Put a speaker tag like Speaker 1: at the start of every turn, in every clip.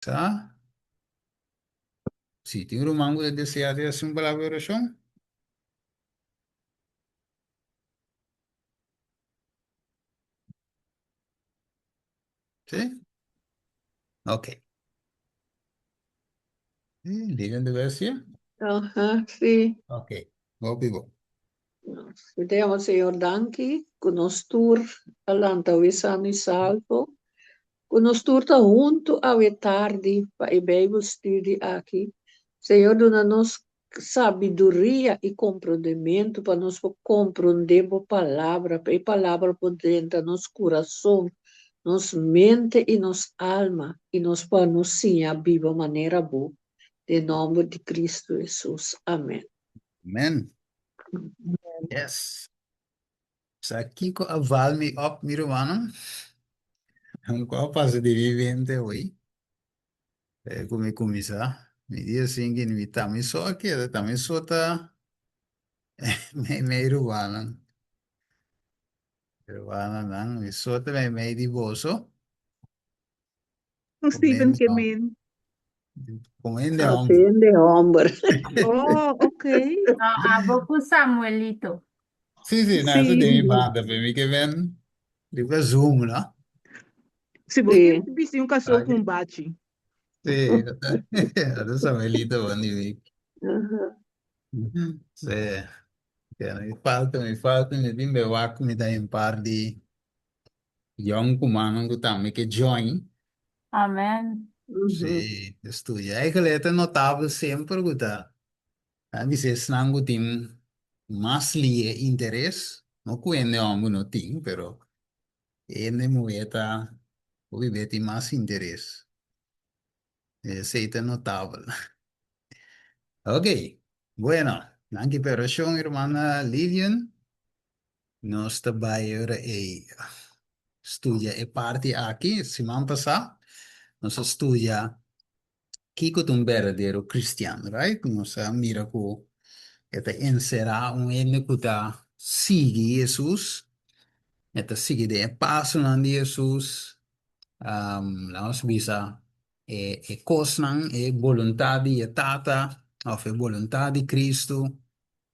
Speaker 1: ¿Tá? Sí, tem um mango de desear de hacer una oración. ¿Sí? Ok. Digan de versia.
Speaker 2: Aham, sim.
Speaker 1: Ok. Vou pivo.
Speaker 2: Vediamo, Senhor, danke. Conostur all'anta wisano e salvo. Conostur ta junto a tarde para a Bíblia estudie aqui. Senhor, dona-nos sabedoria e compreendimento para nós compreender a palavra, para a palavra poder entrar no nosso coração, nos mente e nos alma, e nos para nos sim a viva maneira boa. Em nome de Cristo Jesus. Amém.
Speaker 1: Amen. Yes. Sa kiko aval mi op mi romano. Un qua passo di vivente hoy. Come comiça. Mi dia singi mi tami so aqui, tami so ta me romano. Romano nang mi so ta me di boso.
Speaker 3: Stephen
Speaker 1: Comende,
Speaker 3: Kemen.
Speaker 1: comende homem.
Speaker 2: Atende, homem.
Speaker 3: Oh, ok.
Speaker 4: No, hablo con Samuelito.
Speaker 1: Sì, sì, no, tu
Speaker 3: Sim.
Speaker 1: devi banda per me che ven di qua Zoom, no?
Speaker 3: Se você
Speaker 2: Sim.
Speaker 3: visse um cachorro
Speaker 1: Ok.
Speaker 3: com bate.
Speaker 1: Sì, adesso me li devo dire.
Speaker 2: Aham.
Speaker 1: Sì, che mi falta, mi dimmi wak mi dai un par di young kumano kutami che join.
Speaker 4: Amén.
Speaker 2: Uhum.
Speaker 1: Sì, studia. E che lete notabile sempre kuta. Mi se snangu tim mas li e interesse, no quende ombu no tim, però ene mueta, vi veti mas interesse. Seita notável. Ok, bueno, anche per això, hermana Lilian, nós trabalhamos e estudia e parte aqui, semana passada, nós estudia Kiko um verdadeiro cristiano, right? Nós mira que encerrar ene que sigue Jesus, sigue de passo de Jesus, nós bisa kosnang vontade tata of vontade de Cristo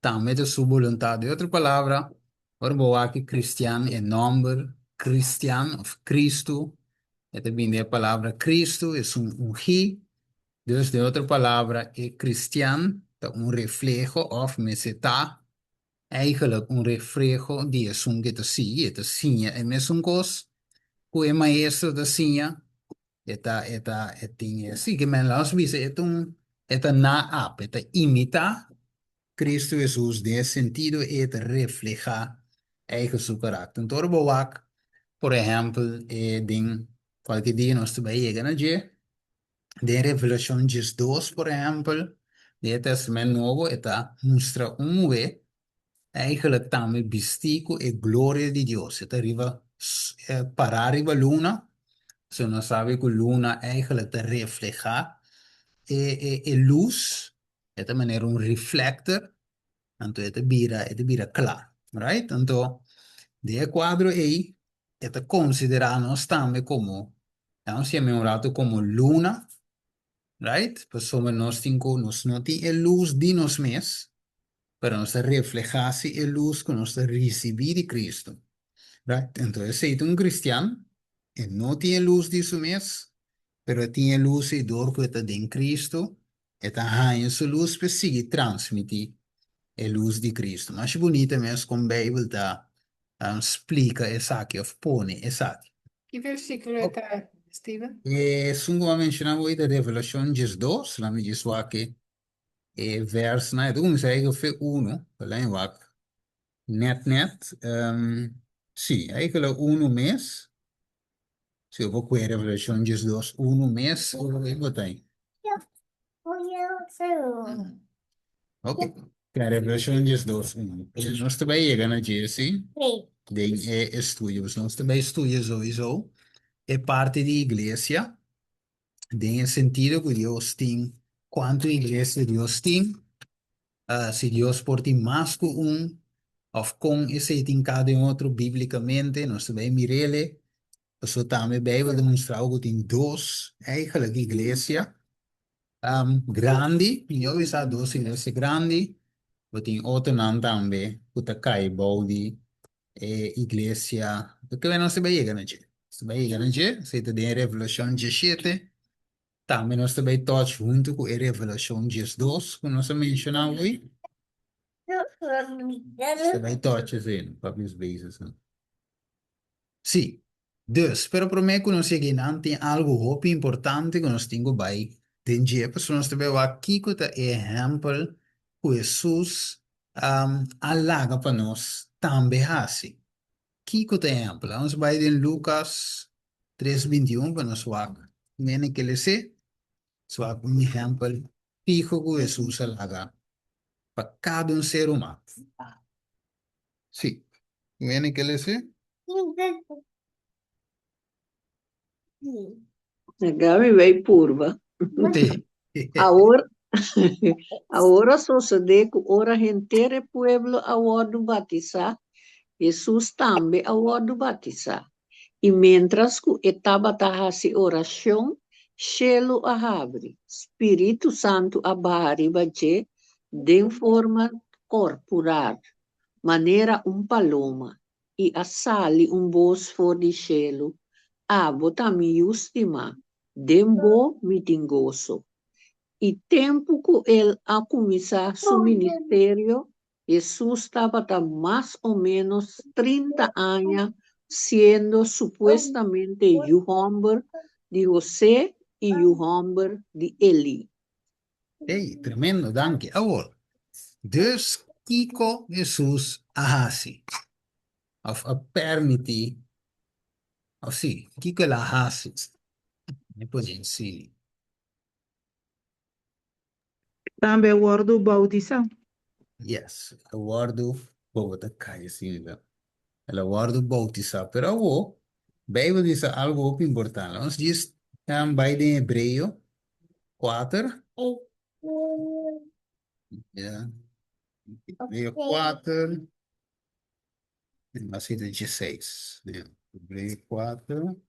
Speaker 1: também de sua vontade outra palavra ora boa que cristiano é nome cristiano of Cristo é também a palavra Cristo é um he Deus de outra palavra é cristiano reflejo of meseta eigenlijk reflejo de um que te sigue te sinha é mesmo coisa que é maestro da sinha sí que me las dice, eta na ap, eta imita Cristo Jesús de sentido, eta refleja eigen su carácter. Entonces, bowak, por ejemplo, qualquer dia nós também chegamos a de Revelación 2, por ejemplo, de Testamento Novo, eta mostra vez, eigenlijk também bistico e glória de Deus. Eta arriva, para arriba luna, se não sabe que luna eigenlijk te refleja luz, é de maneira reflector, então é de vira claro, right? Então, de quadro aí, é de considerar nós também como, nós chamamos como luna, right? Pessoa nós temos, não tem a luz de nós mesmos, para nós reflejar a luz que nós recebemos de Cristo, right? Então, se é um cristiano, e não tem a luz de si mesmo, pero tiene luz y dor que está en Cristo, está en su luz para seguir transmitir a luz de Cristo. Mas bonita mesmo com a Bíblia tá, explica essa aqui, ou põe essa aqui.
Speaker 5: Que versículo está, Steven?
Speaker 1: Como eu mencionava hoje, da Revelação 2, lá me diz aqui, verso, né, tu sei que foi 1, lá em Wak, net, sim, aí que é 1 mês, se eu vou com a Revelação 2, 1 mês, eu vou ter. Ok. Cara, Revelation 2. Nós também chegamos a Jesse, de estudos. Nós também estudamos sowieso. É parte da igreja, tem sentido que Deus tem, quanto igreja Deus tem, se Deus por ti mais que ou com esse tem cada outro biblicamente, nós também mirele, Zo daarmee bij we demonstreren dat in dos eigenlijk iglesia grandi, io vi sa dos iglesia grandi, wat in Otenan tambe, kuta kai baudi iglesia, porque we não se vai chegar na je. Se vai chegar na je, se te den Revolution 17, também nós também todos junto com a Revolution 12, que nós mencionamos aí, se vai todos assim, para os bases. Sì, dus, pero per me conosci che nanti algo più importante che non tengo bai. Dengie, persone steve aqui con te exemplo, Jesus allaga para nós também assim. Kiko te exemplo, vamos vai em Lucas 3:21 para nós wak. Mene que ele se, swak um exemplo, fijo que Jesus allaga para cada ser humano. Sì, mene que ele se?
Speaker 2: Gabi vai purva.
Speaker 1: Sì.
Speaker 2: Ahora, ahora sucede que ora gente pueblo aguardo batizar, Jesús también aguardo batizar. E mientras que estaba tahasi oração, cielo abre, Espírito Santo abari baje, de forma corporal, maneira paloma, e assali voz for di cielo, abo tami justima, dembo mitingoso. E tempo que ele a começar seu ministério, Jesus estava mais ou menos 30 anos sendo supuestamente o homem de José e o homem de Eli.
Speaker 1: Hey, tremendo, danke. Ahora, dus Kiko Jesus ahasi. Of a permiti. Of sì, Kiko la ahasi. E poi sì.
Speaker 3: Também guardo bautizar.
Speaker 1: Yes, eu guardo bobo da caia, sim, ela guardo bautizar. Pero agora, Bijbel diz algo muito importante. Nós diz bij de Hebreu 4. Ja, Hebreu 4. Assim de 16. Ja, Hebreu 4.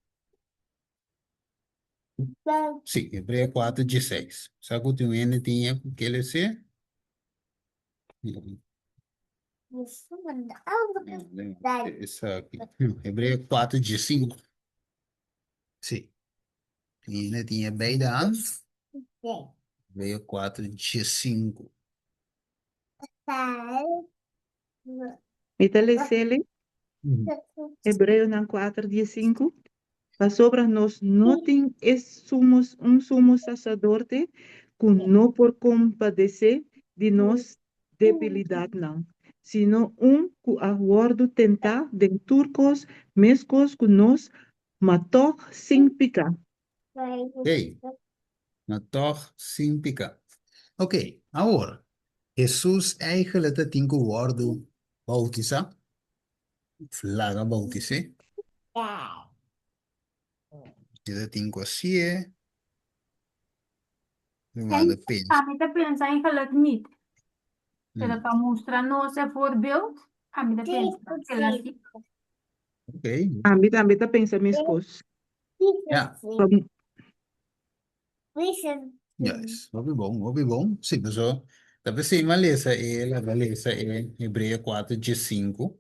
Speaker 1: Sim, Hebreu 4, 16. Sabe o que ele tinha que ele ser? Essa aqui. Hebreu 4, 15. Sim. Ele tinha bem da Hebreu 4, 15.
Speaker 3: Italicele, Hebreu 4:15. As obras nos no tem somos sumo sacerdote que não por compadecer de nós debilidade não, sino que aguardo tentar de turcos mescos que nos matou sem picar.
Speaker 1: Hey, maar toch sin pica. Oké, agora. Jesus eigenlijk dat in woorden bautisa. Flaga bautise. Dat in kwasie. Maar de pens.
Speaker 4: A mim tá pensando em falar niet. Ela para mostrar nosso voorbeeld. A mim tá pensando que ela assim.
Speaker 1: Oké.
Speaker 3: A mim também tá pensando mescos.
Speaker 1: Ja, yes. Wat is bom, wat is bom. Sim, mas ó. Deve ser uma lesa ela, a lesa é Hebreeën 4, 5.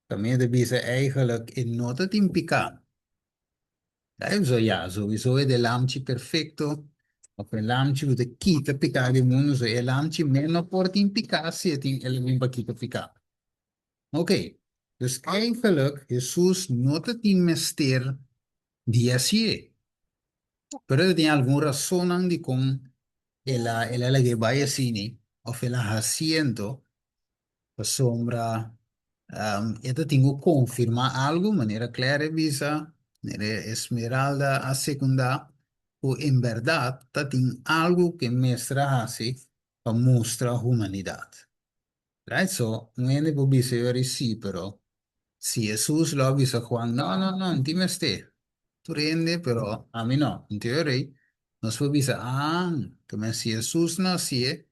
Speaker 1: Também deve ser eigenlijk in nota in pica. Zo ja, sowieso è dell'amci perfetto. Ma quell'amci che te kita piccare il mondo, so è l'amci meno porti in picassi e ti elementa kita piccare. Oké, dus eigenlijk Jesus not het investeer die así. Pero tiene alguna razón de con el que vaya cine o el haciendo la sombra. Esto tengo confirmar algo, manera clara visa, manera esmeralda a segunda, o en verdad, tiene algo que muestra así, para mostrar humanidad. Right? So, no es de dizer sí, pero si Jesús lo avisa a Juan, no, no, no, en ti me esté. Tú rende, pero a mí no. En teoría, nos fue avisa, también si Jesús nació,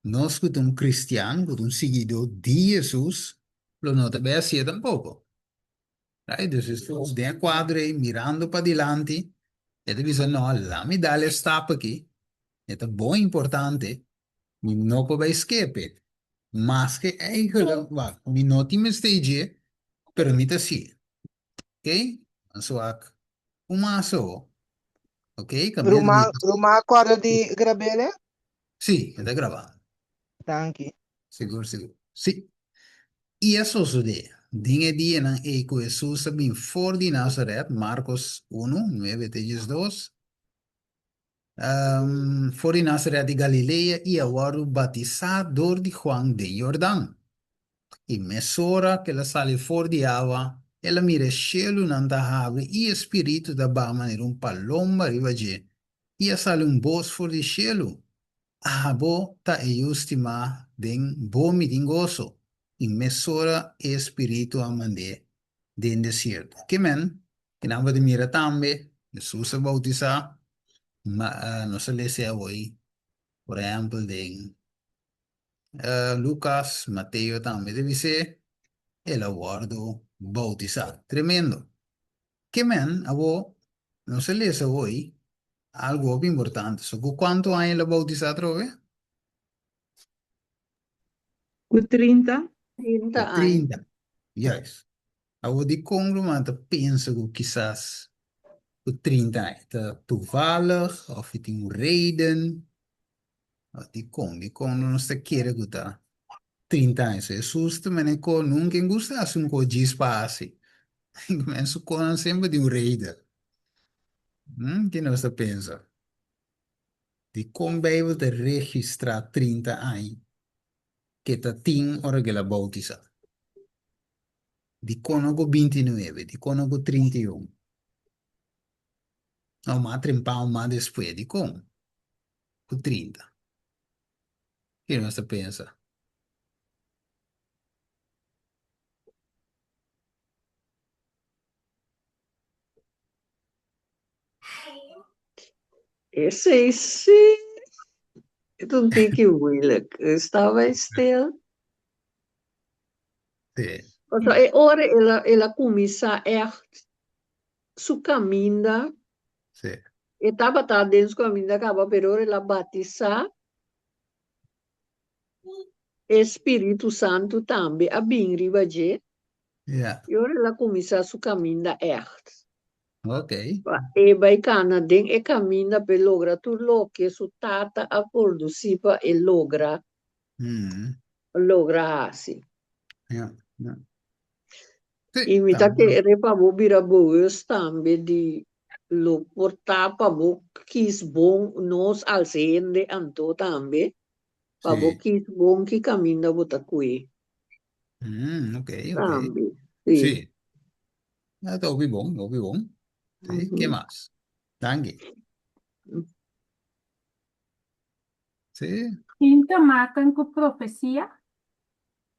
Speaker 1: no es que un cristiano, que un seguidor de Jesús, lo no te ve así tampoco. Right? Dus is de quadre mirando para adelante. E te dice, no, la mi dale stap aqui. Het is bom importante. Mi no può escape. Mas que eigenlijk, wat, mi no ti me stage, permite si. Ok? So ak, umaso. Ok? Cambia de vida.
Speaker 6: Ruma acorda de Grabele?
Speaker 1: Sì, è da gravare.
Speaker 6: Tanki.
Speaker 1: Seguro, seguro. Sì. E eso sucede. Dinge die en eco Jesus bin voor die Nazareth, Marcos 1, 9, 2. Voor die Nazareth de Galilea e awaru batizado door die Juan de Jordaan. E mesora que ela sale for de água, ela mira cielo nanda have e espírito da ba maneira palomba riva je. E sale bos for de cielo. Abo ta e justima den bo mi dingoso. E mesora e espírito amande den desierto. Que men, que namba de mira tambe, Jesus a bautiza, ma no se le sea hoy, por ejemplo, den Lucas, Mateo también debe ser el aguardo bautizar. Tremendo. Que men, abo, no se le hoy algo importante. So, ¿cuánto hay en la bautizada, ve?
Speaker 3: Com 30,
Speaker 2: 30 anos.
Speaker 1: 30. Yes. Abo di congrumente penso que quizás o 30 anos. Toevallig, of het een reden. Die kon não se queira gutar. 30 anos. É susto, mas nem com nunca gusta assim com espaço. Começo com sempre de reden. Que não se pensa? Die kon Bijbel te registrar 30 anos. Que ta 10 hora que la bautiza. Di conoco 29, di conoco 31. No, ma 30 más después, di con 30. ¿Qué no se piensa?
Speaker 2: Esse is een beetje moeilijk. Estava stil.
Speaker 1: Sí,
Speaker 2: O sea, ora ela começa echt su caminda.
Speaker 1: sí,
Speaker 2: Estava tá dentro do caminho acaba, pero ora ela batiza. Espírito Santo também a bem ribaje.
Speaker 1: ya,
Speaker 2: E ora ela começa su caminda echt.
Speaker 1: ok.
Speaker 2: E vai cana den e caminda per logra tu lo che su tata a produciva e
Speaker 1: Mm,
Speaker 2: logra assim.
Speaker 1: ya, ya. Sí,
Speaker 2: Imita che
Speaker 1: también.
Speaker 2: repa bo bira boes tambe di lo portapa bo kis bon nos al sende anto tambe pa bo
Speaker 1: Sí.
Speaker 2: kis bon ki caminda bota qui
Speaker 1: Ok, ok.
Speaker 2: tambe sì.
Speaker 1: Sí, ya todo muy bon, todo muy bon. Sí, ¿qué
Speaker 2: Mhm.
Speaker 1: más? Danke. Sí,
Speaker 4: Quinta marcan con profecía.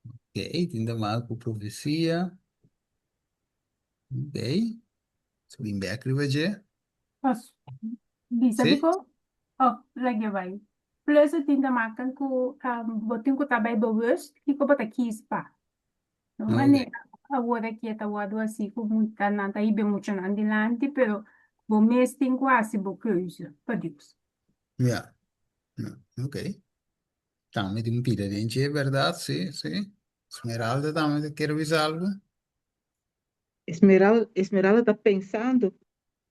Speaker 1: ok, tinda mal con profecía. Ok, subim back ribaje.
Speaker 4: Pues, bisa
Speaker 1: Sí,
Speaker 4: biko? Oh, lagi vai. Plus, tinta marcan com botin ko tabay bewust, kiko bota kispa. No,
Speaker 1: ok,
Speaker 4: ane, agora que tá o assim, com muita nada aí bem muito andilante, pero bom mês tem quase bocuja, podemos.
Speaker 1: ya, ya, ok. También te impide de ¿verdad? Sí, sí. Esmeralda también te quiero avisar algo.
Speaker 3: Esmeralda está pensando.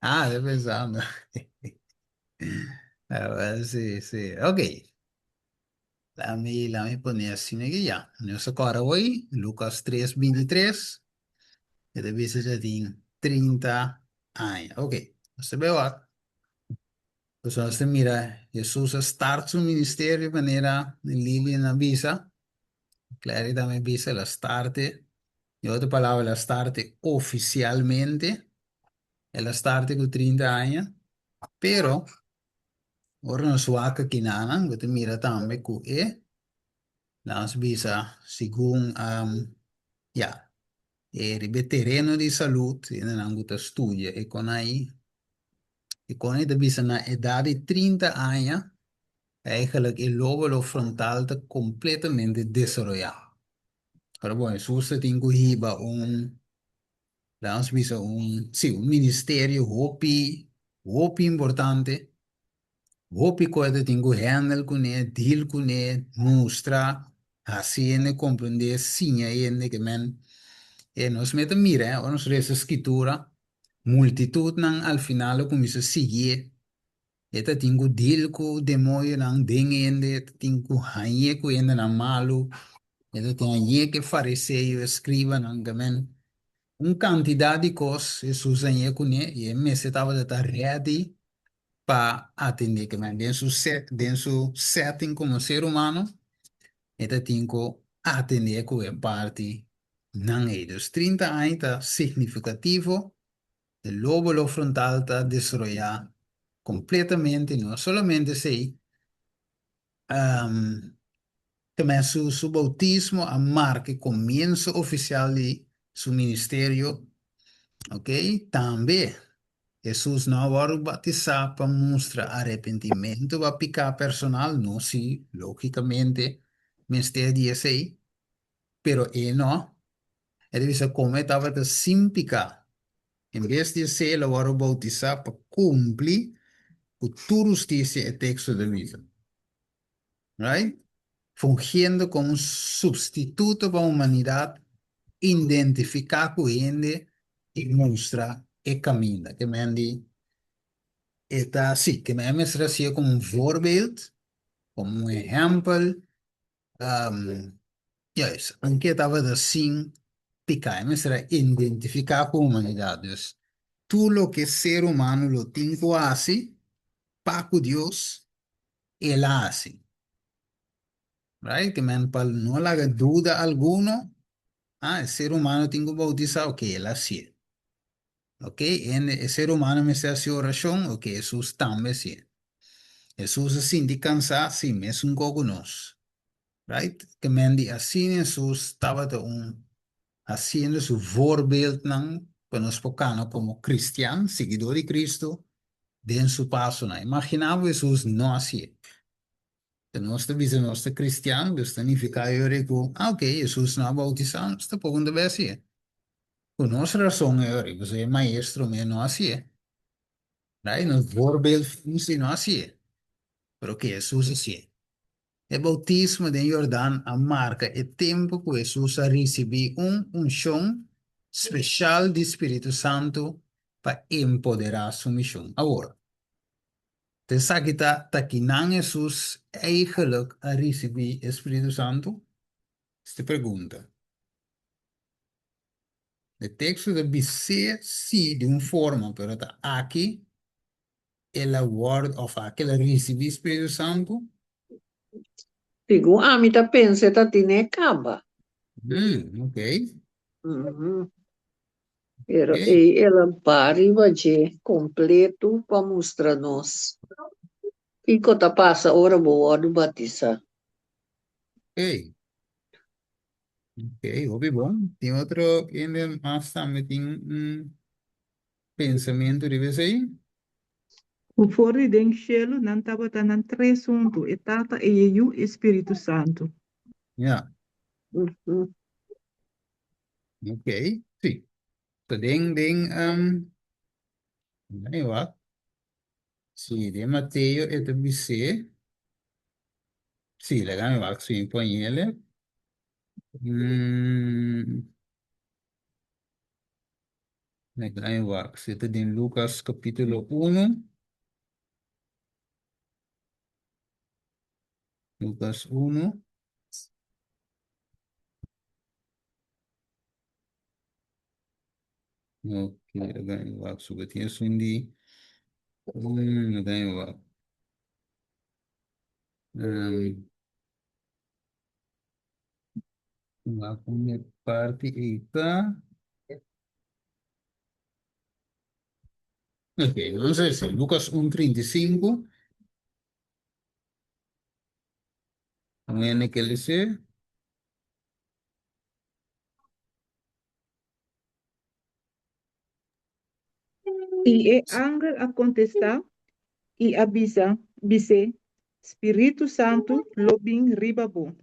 Speaker 1: Ah, de pensando. A ver, sí, sí. Ok. La me ponía así que ya. Yo saco ahora hoy, Lucas 3:23. Y te dice ya tiene 30 años. Ok. Você ve lá. Pues você mira, Jesús start su ministerio de manera Lili na visa. Claro, también visa la starte. Y otra palabra, la starte oficialmente. Ela starte con 30 años. Pero, ora non so che nana, che mira tambe ku las bisa sigun ja, ribe terreno di salute e non hanno studia e con ai da bisa na età di 30 anni eigenlijk il lóbulo frontal está completamente desarrollado. Pero bueno, eso se tiene hiba Damos visto sí, un ministerio, hopi importante. Hopi coisa tengo handle com ele, deal com ele, mostrar, assim ele compreender, sim, ele que men, nós meta mira, nós resta escritura, multitud nan al final começa a seguir, eta tengo deal com demônio nan den ele, tengo hanye com ele nan malo, eta tem hanye que fariseu escriba nan gamen, quantidade de coisas, Jesus hanye com ele, e me se tava ready para atender que mais dentro su setting como ser humano, então tem que atender com a parte não é dos 30 anos tá significativo, o lóbulo frontal está desarrollado completamente, não solamente sei, um, também su bautismo a marca comienzo oficial de su ministerio, ok? Também Jesus não vai batizar para mostrar arrependimento, para picar personal, não, sim, logicamente, mistério aí, pero ele não, ele disse como estava de sim picar, em vez de ser, ele vai bautizar para cumprir o tudo justiça e texto da Bíblia, right? Fungindo como um substituto para a humanidade, identificar com ele e mostrar o caminho, que me está así, que me así como un voorbeeld, como un ejemplo, juist, aunque estaba de sin picar, me será identificar con humanidad. Dus, tú lo que ser humano lo tengo así, Paco Dios, él hace, right? Que me no le haga duda alguno, el ser humano tengo bautizado que él hacía. Ok, en el ser humano me hace oración, ok, Jesús también hacía. Jesús se siente cansado, sí, me es un gogonos. Right? Que men die assim Jesus estava haciendo su voorbeeld nan, para nos pocano como cristiano, seguidor de Cristo, de en su paso. Na. Imaginava Jesus não assim. De nós te dizem, nós te cristiano, dus significa eu digo, ok, Jesus não bautizado, está pouco de vez assim. Por nossa razão, eu digo, você é maestro, mas não assim. Right? Nos voorbeeld, não assim. Pero que Jesus assim. O bautismo de Jordão marca o tempo que Jesus recebeu unção especial do Espírito Santo para empoderar sua missão. Agora, você sabe que não Jesus eigenlijk a receber o Espírito Santo? Esta pergunta. O texto de dizer sim de uma forma, mas aqui, ela word of aquele receber o Espírito Santo.
Speaker 2: Digo, mi ta pensa ta tine caba.
Speaker 1: Ok,
Speaker 2: Mhm. Pero
Speaker 1: ok,
Speaker 2: ela pariva de completo para mostrar-nos. E quando passa hora boa do batizar.
Speaker 1: ok. Ok, obvio, bom. Tem outro ainda mais também tem pensamento de vez aí?
Speaker 3: O fori den cielo nan tabata nan tres junto, e tata e Jeju Espírito Santo.
Speaker 1: Ja,
Speaker 2: Mhm.
Speaker 1: ok, sim. So, aí, ó. Sim, de Mateus e de BC. Sim, legal, ó, sim, põe ele. Legal, ó. Você está em Lucas capítulo 1. Lucas 1. Ok, legal, ó. Sobre isso,indi. Legal, ó. La primeira parte está. Ok, vamos a decir, Lucas 1:35. También que le sé.
Speaker 3: E ángel a contestar e avisa, dice, Espírito Santo lo bin ribabo.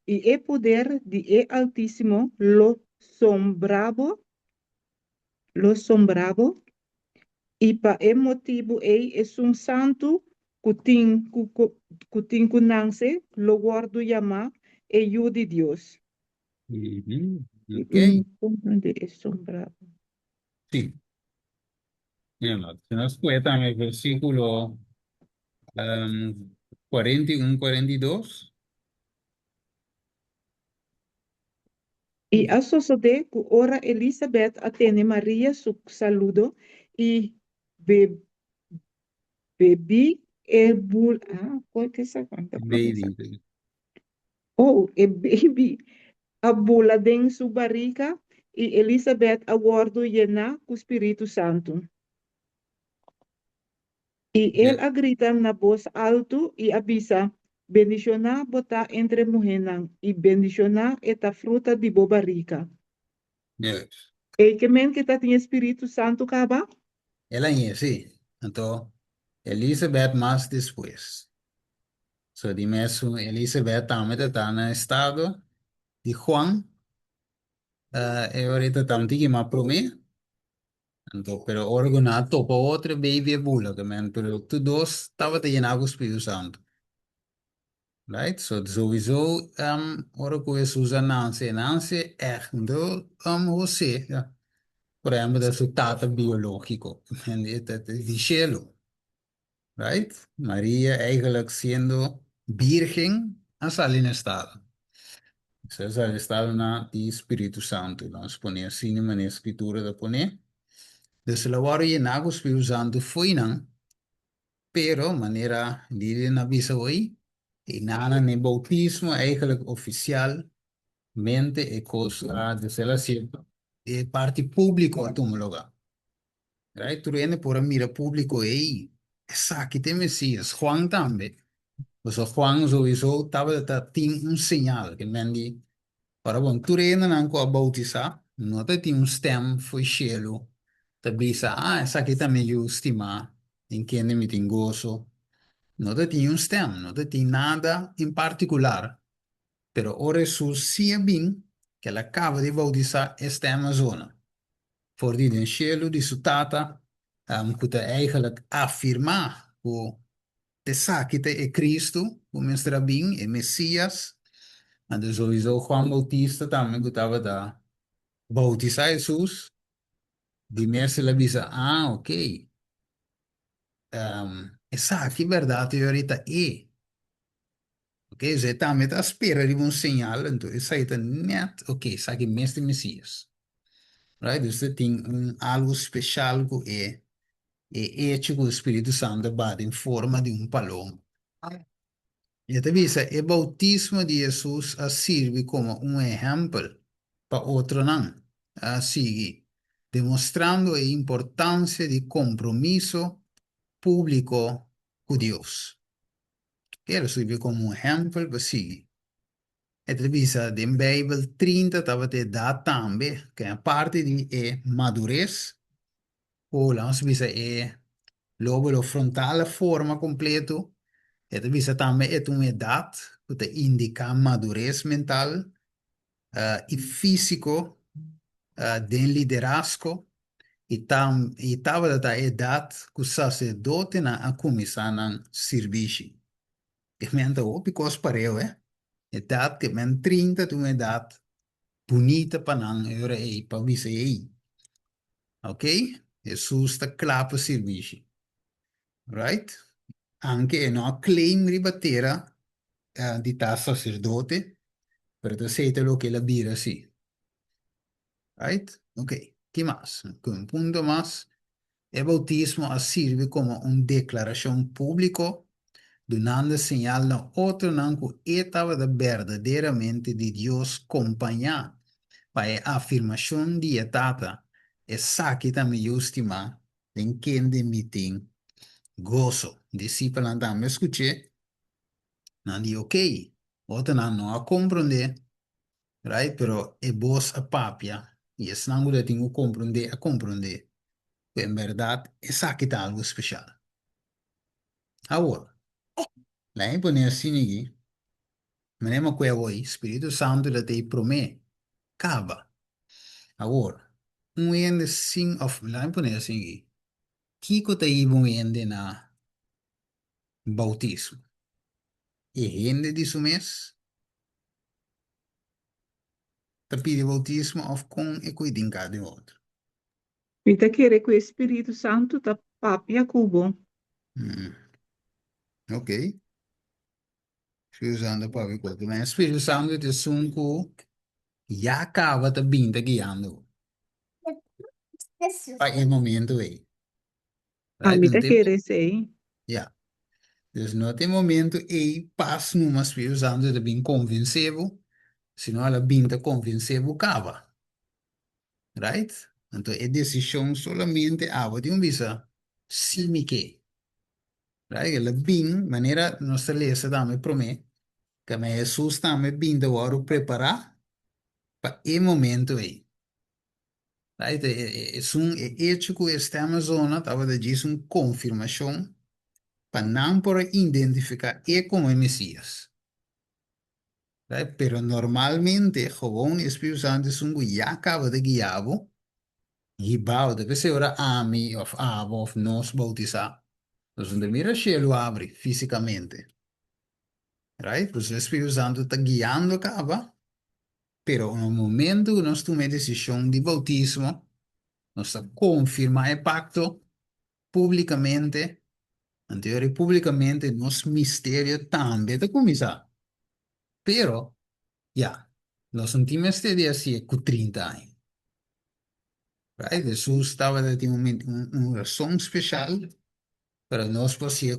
Speaker 3: E poder de Altíssimo lo sombrabo lo sombravo, y pa el motivo es un santo kutin kunangse, lo guardo llama, de Dios.
Speaker 1: Ujú. Ok,
Speaker 3: Comprende es sombravo.
Speaker 1: sí. Mira, se nos fue también el versículo 41, 42.
Speaker 3: Y a sucede que ora Elizabeth atene María su saludo y be- bebí el ¿cuál que es esa? ¿Cuánta promesa?
Speaker 1: Baby.
Speaker 3: Oh, el baby abula en su barriga y Elizabeth aguardo llena con Espíritu Santo. Y él
Speaker 1: Yes,
Speaker 3: grita en la voz alto y avisa, bendicioná bota entre mujeres y bendicioná esta fruta de bo barriga.
Speaker 1: yes.
Speaker 3: El que men que está en Espíritu Santo acaba.
Speaker 1: Ela é, sí. Então, Elizabeth mais depois. So, dime eso, Elizabeth também está no estado de Juan. E ahorita estamos aqui uma promessa. Então, pero organa topa outra baby bula, que men, pero tu dois estava te llenando o Espírito Santo. Right? So, sowieso, ora com Jesus Nancy, Nancy, echt, então, você, ja. Por exemplo, resultado biológico, men, het is cielo. Right? María eigenlijk siendo virgen hasta el estado. Entonces, al estado na di Espíritu Santo. Vamos poner assim na escritura de poner. Dus la waro je nago Espíritu Santo foi não, pero maneira de na visa hoy, e nada ne bautismo eigenlijk oficialmente e cosa de ser cierto, e parte público a tu lugar. Right? Tu rende por a mira público e essa aqui tem Messias, Juan também. Dus Juan sowieso estava tinha um sinal que mendi para bom tu reina não com a bautizar não te tinha um stem foi cielo te bisa essa aqui também eu estima em quem me tem gozo não te tinha um stem não te tinha nada em particular pero ora Jesus sia bem que ela acaba de bautizar esta Amazona voor die den cielo di su tata que eigenlijk afirmar te sakite e Cristo, como estra bem, e Messias. And sowieso Juan Bautista também gostava da bautizar Jesus. De mensen la bisa, ok. Essa aqui verdade ahorita é. Ok, você também está à espera de um sinal, então isso aí está net, ok, isso aqui é mestre Messias. Right? Dus você tem algo especial que é hecho com o Espírito Santo, bate em forma de palomo. E te visa, o bautismo de Jesus serve como exemplo para outro não a seguir, demonstrando a importância de compromisso público com Deus. Ele serve como exemplo para seguir. E te visa, em Bíblia 30 estava te dá também, que é parte de madurez, ou lá se visa logo frontal, a forma completo. Het visa também é uma idade que te indica madurez mental e físico de liderazgo e tava da idade que o sacerdote na a começar a serviço. Que menta o picos pareu, idade que men 30 de uma idade bonita para não era aí para visa aí. Ok? Jesus está claro para serviço. Right? Anche no claim ribatera di tal sacerdote. Pero te aceita lo que la Biblia sí. Right? Ok. ¿Qué más? Un punto más. El bautismo sirve como una declaración pública, donando señal a otro que estaba verdaderamente de Dios acompañar para la afirmación de etapa. Esa que también yo estima en quien de meeting gozo. Discípulo también escuché. No di ok. Otro no a comprender. Right? Pero é vos a papia e esse não eu tenho compreender a compreender que em verdade é aqui tá algo especial. Agora, lá em poner assim aqui, mesmo que o Espírito Santo ele te promete, acaba. Agora, un ende sin, of, la me poner assim aqui. Kiko tá aí um ende na bautismo. E ende disso mês, tá pedindo bautismo of com e cuidar de outro.
Speaker 3: Vita querer que o Espírito Santo tá papia cubo.
Speaker 1: Hum, ok. Espírito Santo para ver quanto. Mas Espírito Santo é sunco, já acaba tá vindo guiando. Para o momento aí.
Speaker 3: A
Speaker 1: Right?
Speaker 3: mim
Speaker 1: Não
Speaker 3: tá
Speaker 1: tem,
Speaker 3: querer sei.
Speaker 1: yeah. Dus no tem momento e pas numa Espírito Santo de bem convencível, senão ela bem tá convencível cava. Right? Então, é decisão solamente a de um visa sim que. Right? Ela bem, maneira nossa lesa dá me promete, que me Jesus tá me bem de hora preparar para e momento aí. Right? É um hecho que esta zona estava de dizer uma confirmação para não por identificar e como Messias. Right? Pero normalmente, gewoon o Espírito Santo é um que já acaba de guiar, e bouwde, we zijn ora ami of abo of nos bautizar. Dus de mira cielo abre fisicamente. Right? Pues o Espíritu Santo está guiando acaba, pero en el momento que nós tomamos decisión de bautismo, nós confirma el pacto públicamente, anterior públicamente, nos misterio también de começar. Pero, ya, nós sentimos este día así con 30 años. Right? Jesús estaba de una razón especial para nós, você,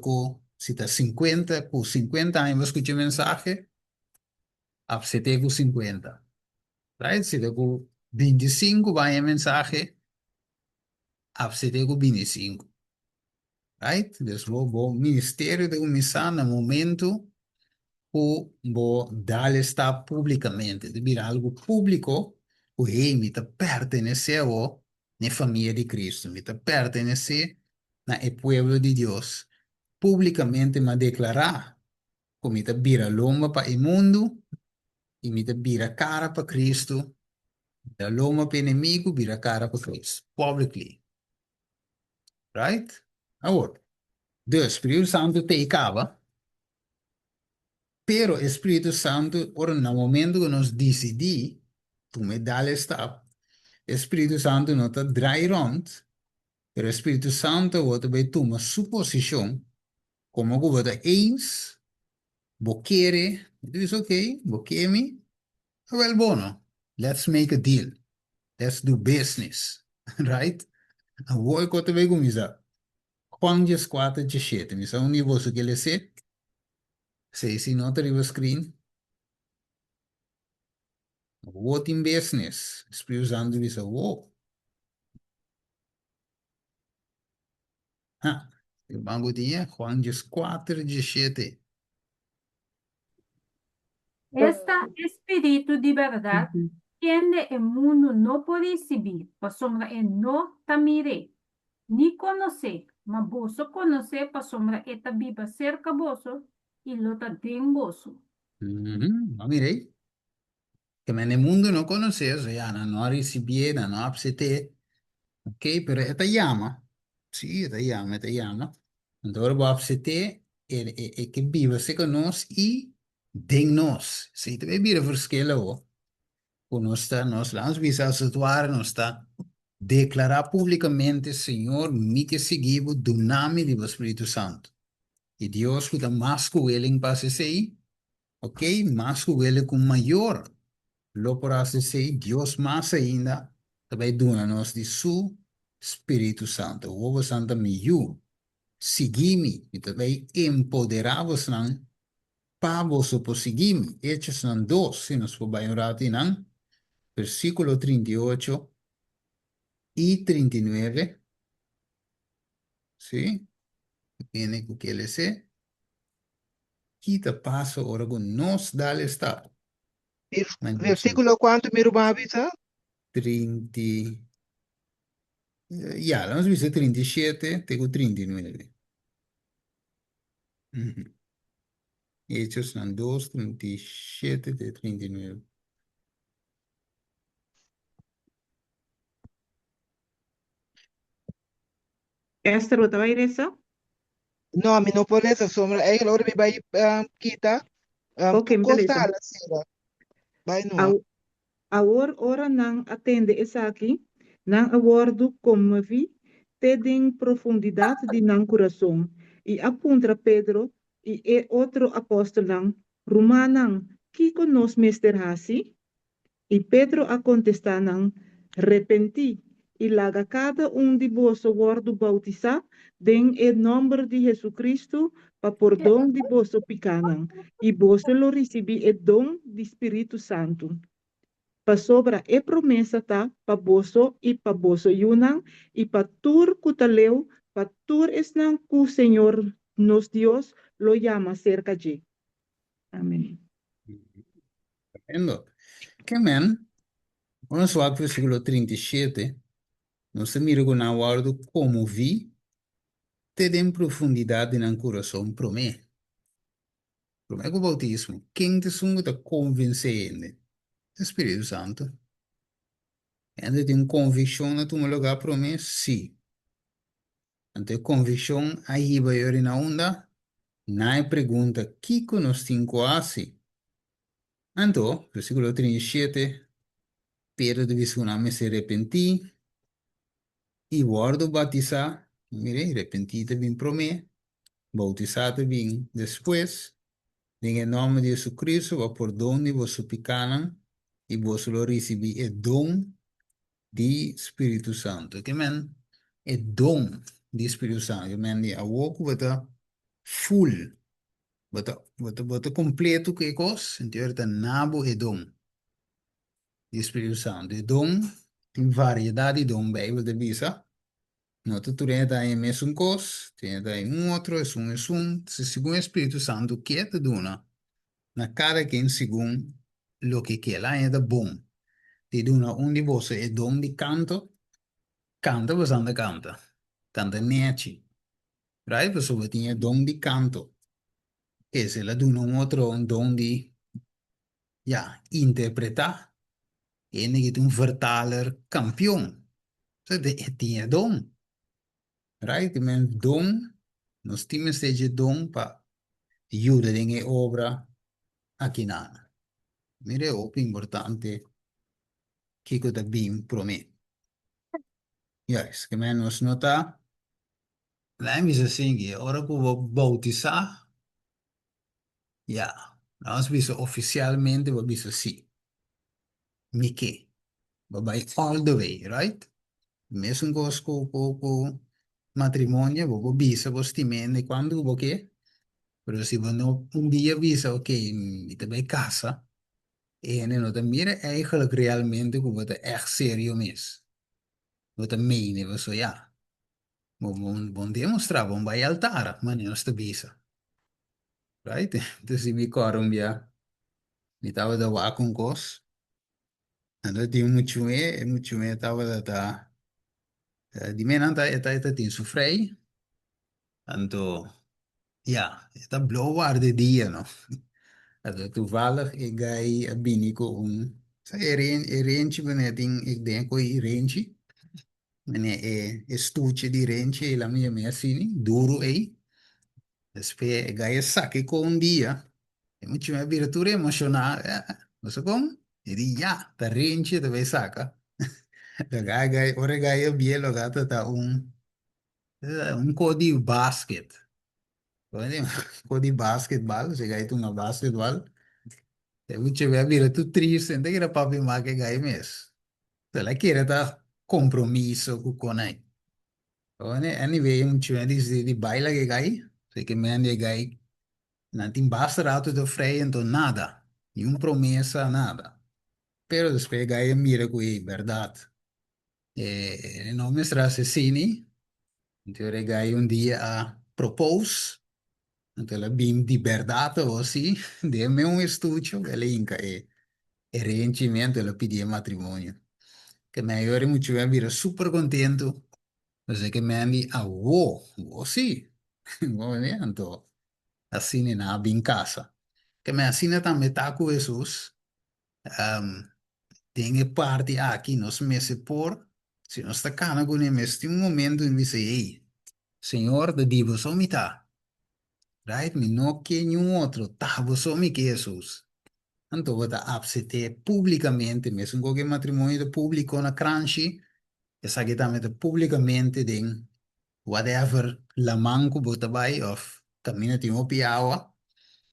Speaker 1: se está 50, com 50 anos, escute mensagem, a você tem com 50. Right? Se tem com 25, vai a mensagem, a você tem com 25. Right? Então, o ministério de começar no momento o dar está publicamente, de virar algo público, o rei me está pertenceu na família de Cristo, me está pertencendo na povo de Deus, publicamente me declarar como ita vira loma para o mundo e me vira cara para Cristo, da loma para inimigo, vira cara para Cristo, publicly, right? Agora, Deus, Espírito Santo te acaba, pero Espírito Santo, ora, no momento que nós decidi, tu me dá o step, Espírito Santo não está dry rond, pero Espírito Santo vai também tomar suposição, como que você eens, você quer, diz ok, você quer me, well, bueno, let's make a deal. Let's do business. Right? Voi kote ve gumisa. Juan 4:17. Misa un niveau su que le se. Se si not arriba screen. What in business. Espírito usando misa. Wow. Ah. El banco tinha Juan 4:17.
Speaker 4: Esta espíritu de verdad, quien de el mundo no puede recibir, por sombra en no tamire, ni conocer, mas vos conocer, por sombra esta viva cerca vosso, y lo den vosso.
Speaker 1: No mirei. Que me en el mundo no conoces, ya no recibí, no absete. Ok, pero esta llama. Sí, esta llama. Entonces voy a absete que viva se conoce y de nos. Si te ve bien verschillen conosca, nos la visa situar, nos está declarar públicamente, Señor, mi que seguimos, dunami do Espírito Santo. E Deus que dá mais que ele para ser, ok? Mais que ele com maior, lo para ser, Deus mais ainda, também dona-nos de su Espírito Santo. O Ovo Santo me yu, segui-me, e também empoderava-os para você prosseguir-me. Hechos não dois, se nos for bem orar, não? Versículo 38 y 39, ¿sí? Tiene que le sé. Quita paso ahora con nos da el estado.
Speaker 6: Versículo quanto mi rubavi,
Speaker 1: 30, ya, la hemos visto 37, tengo 39. Ujú. Hechos son 2, 37 de 39.
Speaker 3: Esther, wat vai resa?
Speaker 6: No, a mim não pode essa sombra. Aí, agora me vai quitar.
Speaker 3: Ok,
Speaker 6: Tu costa
Speaker 3: beleza.
Speaker 6: a la sera. Vai no.
Speaker 3: A, ora não atende essa aqui, não abordo como vi, tem profundidade de não coração. E apunta Pedro e outro apóstolo, não, Romano, que conosco Mester Hasi? E Pedro a contestar, não, repenti. E laga cada de vós word bautizar, den o nome de Jesus Cristo, para perdão de vós pecados. E vós lo recebi o dom do Espírito Santo pa sobra e promessa tá pa boso e pa boso yunang e pa tur kutaleu pa tur esnang ku Senhor nos Dios lo llama cerca de. Amém.
Speaker 1: Endo. Que men, vamos lá para o versículo 37. Nós mira com a guardo como vi, te em profundidade na coração promê. Promê com o bautismo. Quem te sunga te convencendo? Espírito Santo. Ainda tem convicção na tua lugar promê? Sim. Então, convicção aí vai ir na onda. Na pergunta, que conosco assim? Então, versículo 37, Pedro disse que não se arrepentir e guardo batizar. Mire, arrepentir também promê. Bautizar também depois. Em nome de Jesus Cristo, va por donde vos picanan e vos lo recebi o dom de Espírito Santo. Que men, o dom de Espírito Santo. Que men, a woku bata full. Bata completo que cos. Então, tá nabo e dom de Espírito Santo. E dom, tem variedade de dom, Bíblia de bisa. No, tu tens aí mesmo cos, tens aí outro, é um. Se segundo o Espírito Santo, que te dona? Na cada quem segundo lo que ela é da bom. Te dona de você é dom de canto, canta você anda canta. Canta nete. Right? Você tinha dom de canto. Esse ela dona outro um dom de, ja, interpretar. Ene que um vertaler campeão. Você tinha dom. Right? Men dom, nós temos esse dom para ajudar em obra aqui na. Mire, é o importante que eu também prometo. Yes, que menos nota. Lei mi sa singi, ora que vou bautizar, ja, nós bisa oficialmente, vou bisa sim, me que, vai all the way, right? Mesmo com matrimônio, vou bisa, vou stimende, quando vou que, pero se vou dia bisa, ok, me também casa, e não te mira, eigenlijk realmente, que vou te echt sério mesmo, vou te mene, vou so, ja, vou demonstrar, vou vai altar, mas não está bisa. Right? Então, se me corumbia, me tava da wa com cos. Ando tinha muito me tava da tá. Di me não tá, tá tem sofrei. Ando, ja, tá blow ar de dia, no. Ando toevallig, ik ga a binico Sa eentje wanneer ding, ik denk ook eentje. Wanneer stoeltje die eentje, la mia mia sini, duro Después, ga je saque con un día. E muito me abertura emocional. Não sei como? E di, ja, tá rente, tá vai saca. Ora gai bielo gata tá codi basket. Olha, codi basketball, se gai tu na basketball. E muito me abertura triste, não tem que era papi ma que gai mes. Se la quiere tá compromisso com aí. Olha, anyway, muito me diz de baila que gai. Sei que me ande gai. Não tem basta rato de freio, então nada. Nenhuma promessa, nada. Pero después gai mira que verdade. Não me assassini, então ele ganha dia a propose, então ela bem de verdade ou assim, dê-me estúdio, ele inca e reenchimento, ela pedia matrimônio. Que me eu muito bem, vira super contente, mas é que me andi a wo sim, então assim na bem casa. Que me assim também tá com Jesus, tem parte aqui nos meses por, se nós está cana com ele, mas tem momento em que você, ei, Senhor, de divo somita. Right? Mi no que nenhum outro. Tavo somi que Jesus. Então, vou absete publicamente, mesmo qualquer matrimônio público na cranchi, essa aqui também publicamente, den whatever la manco bota vai of caminho tem o piawa,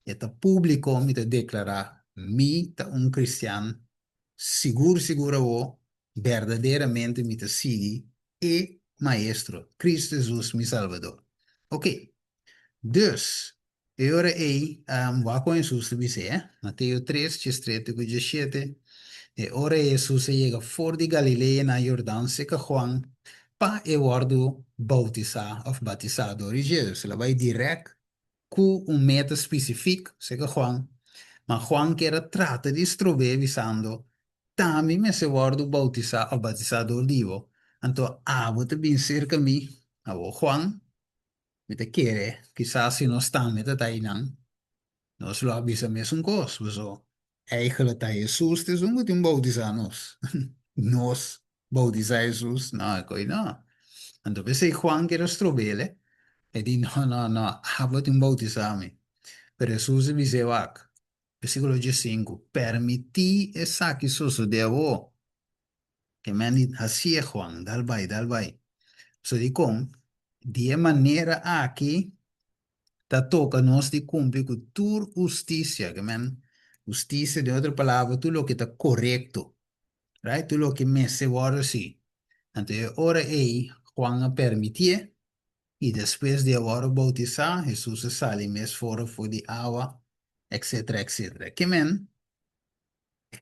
Speaker 1: eta público me te declarar mi ta um cristiano seguro seguro o verdadeiramente me te sigue e maestro Cristo Jesus mi salvador. Ok, dus agora aí vai com Jesus te dizer, Mateus 3, 13 e 17. E ora Jesus chega fora de Galileia na Jordão, seca Juan, pa e wordo bautizar of batizado de Jesus. Ela vai direto com meta específico, seca Juan. Mas Juan quer trata de estrover visando também me se wordo bautizar of batizado vivo. Então, vou bem cerca mi, Juan, me te quer, quizás se não está me te tainan, nós lo avisa mesmo coisa, so. Eigenlijk dat Jesus is, we moeten hem bautizar nos. Nos bautizar Jesus, no, coi no. Entonces Juan que era strobele, e di no, no, no, hablo un bautizarmi. Pero Jesús dice, vac, versículo 5, permití esa que suso de avo, que me han así Juan, dal vai. So di con, de maneira aqui, ta toca nós de cumprir com tu justiça, que man, justiça de outra palavra, tu lo que está correto, right? Tu lo que me se ora assim. Então, ora aí, Juan permitia, e depois de agora bautizar, Jesus sai mais fora foi de água, etc, etc. Que man,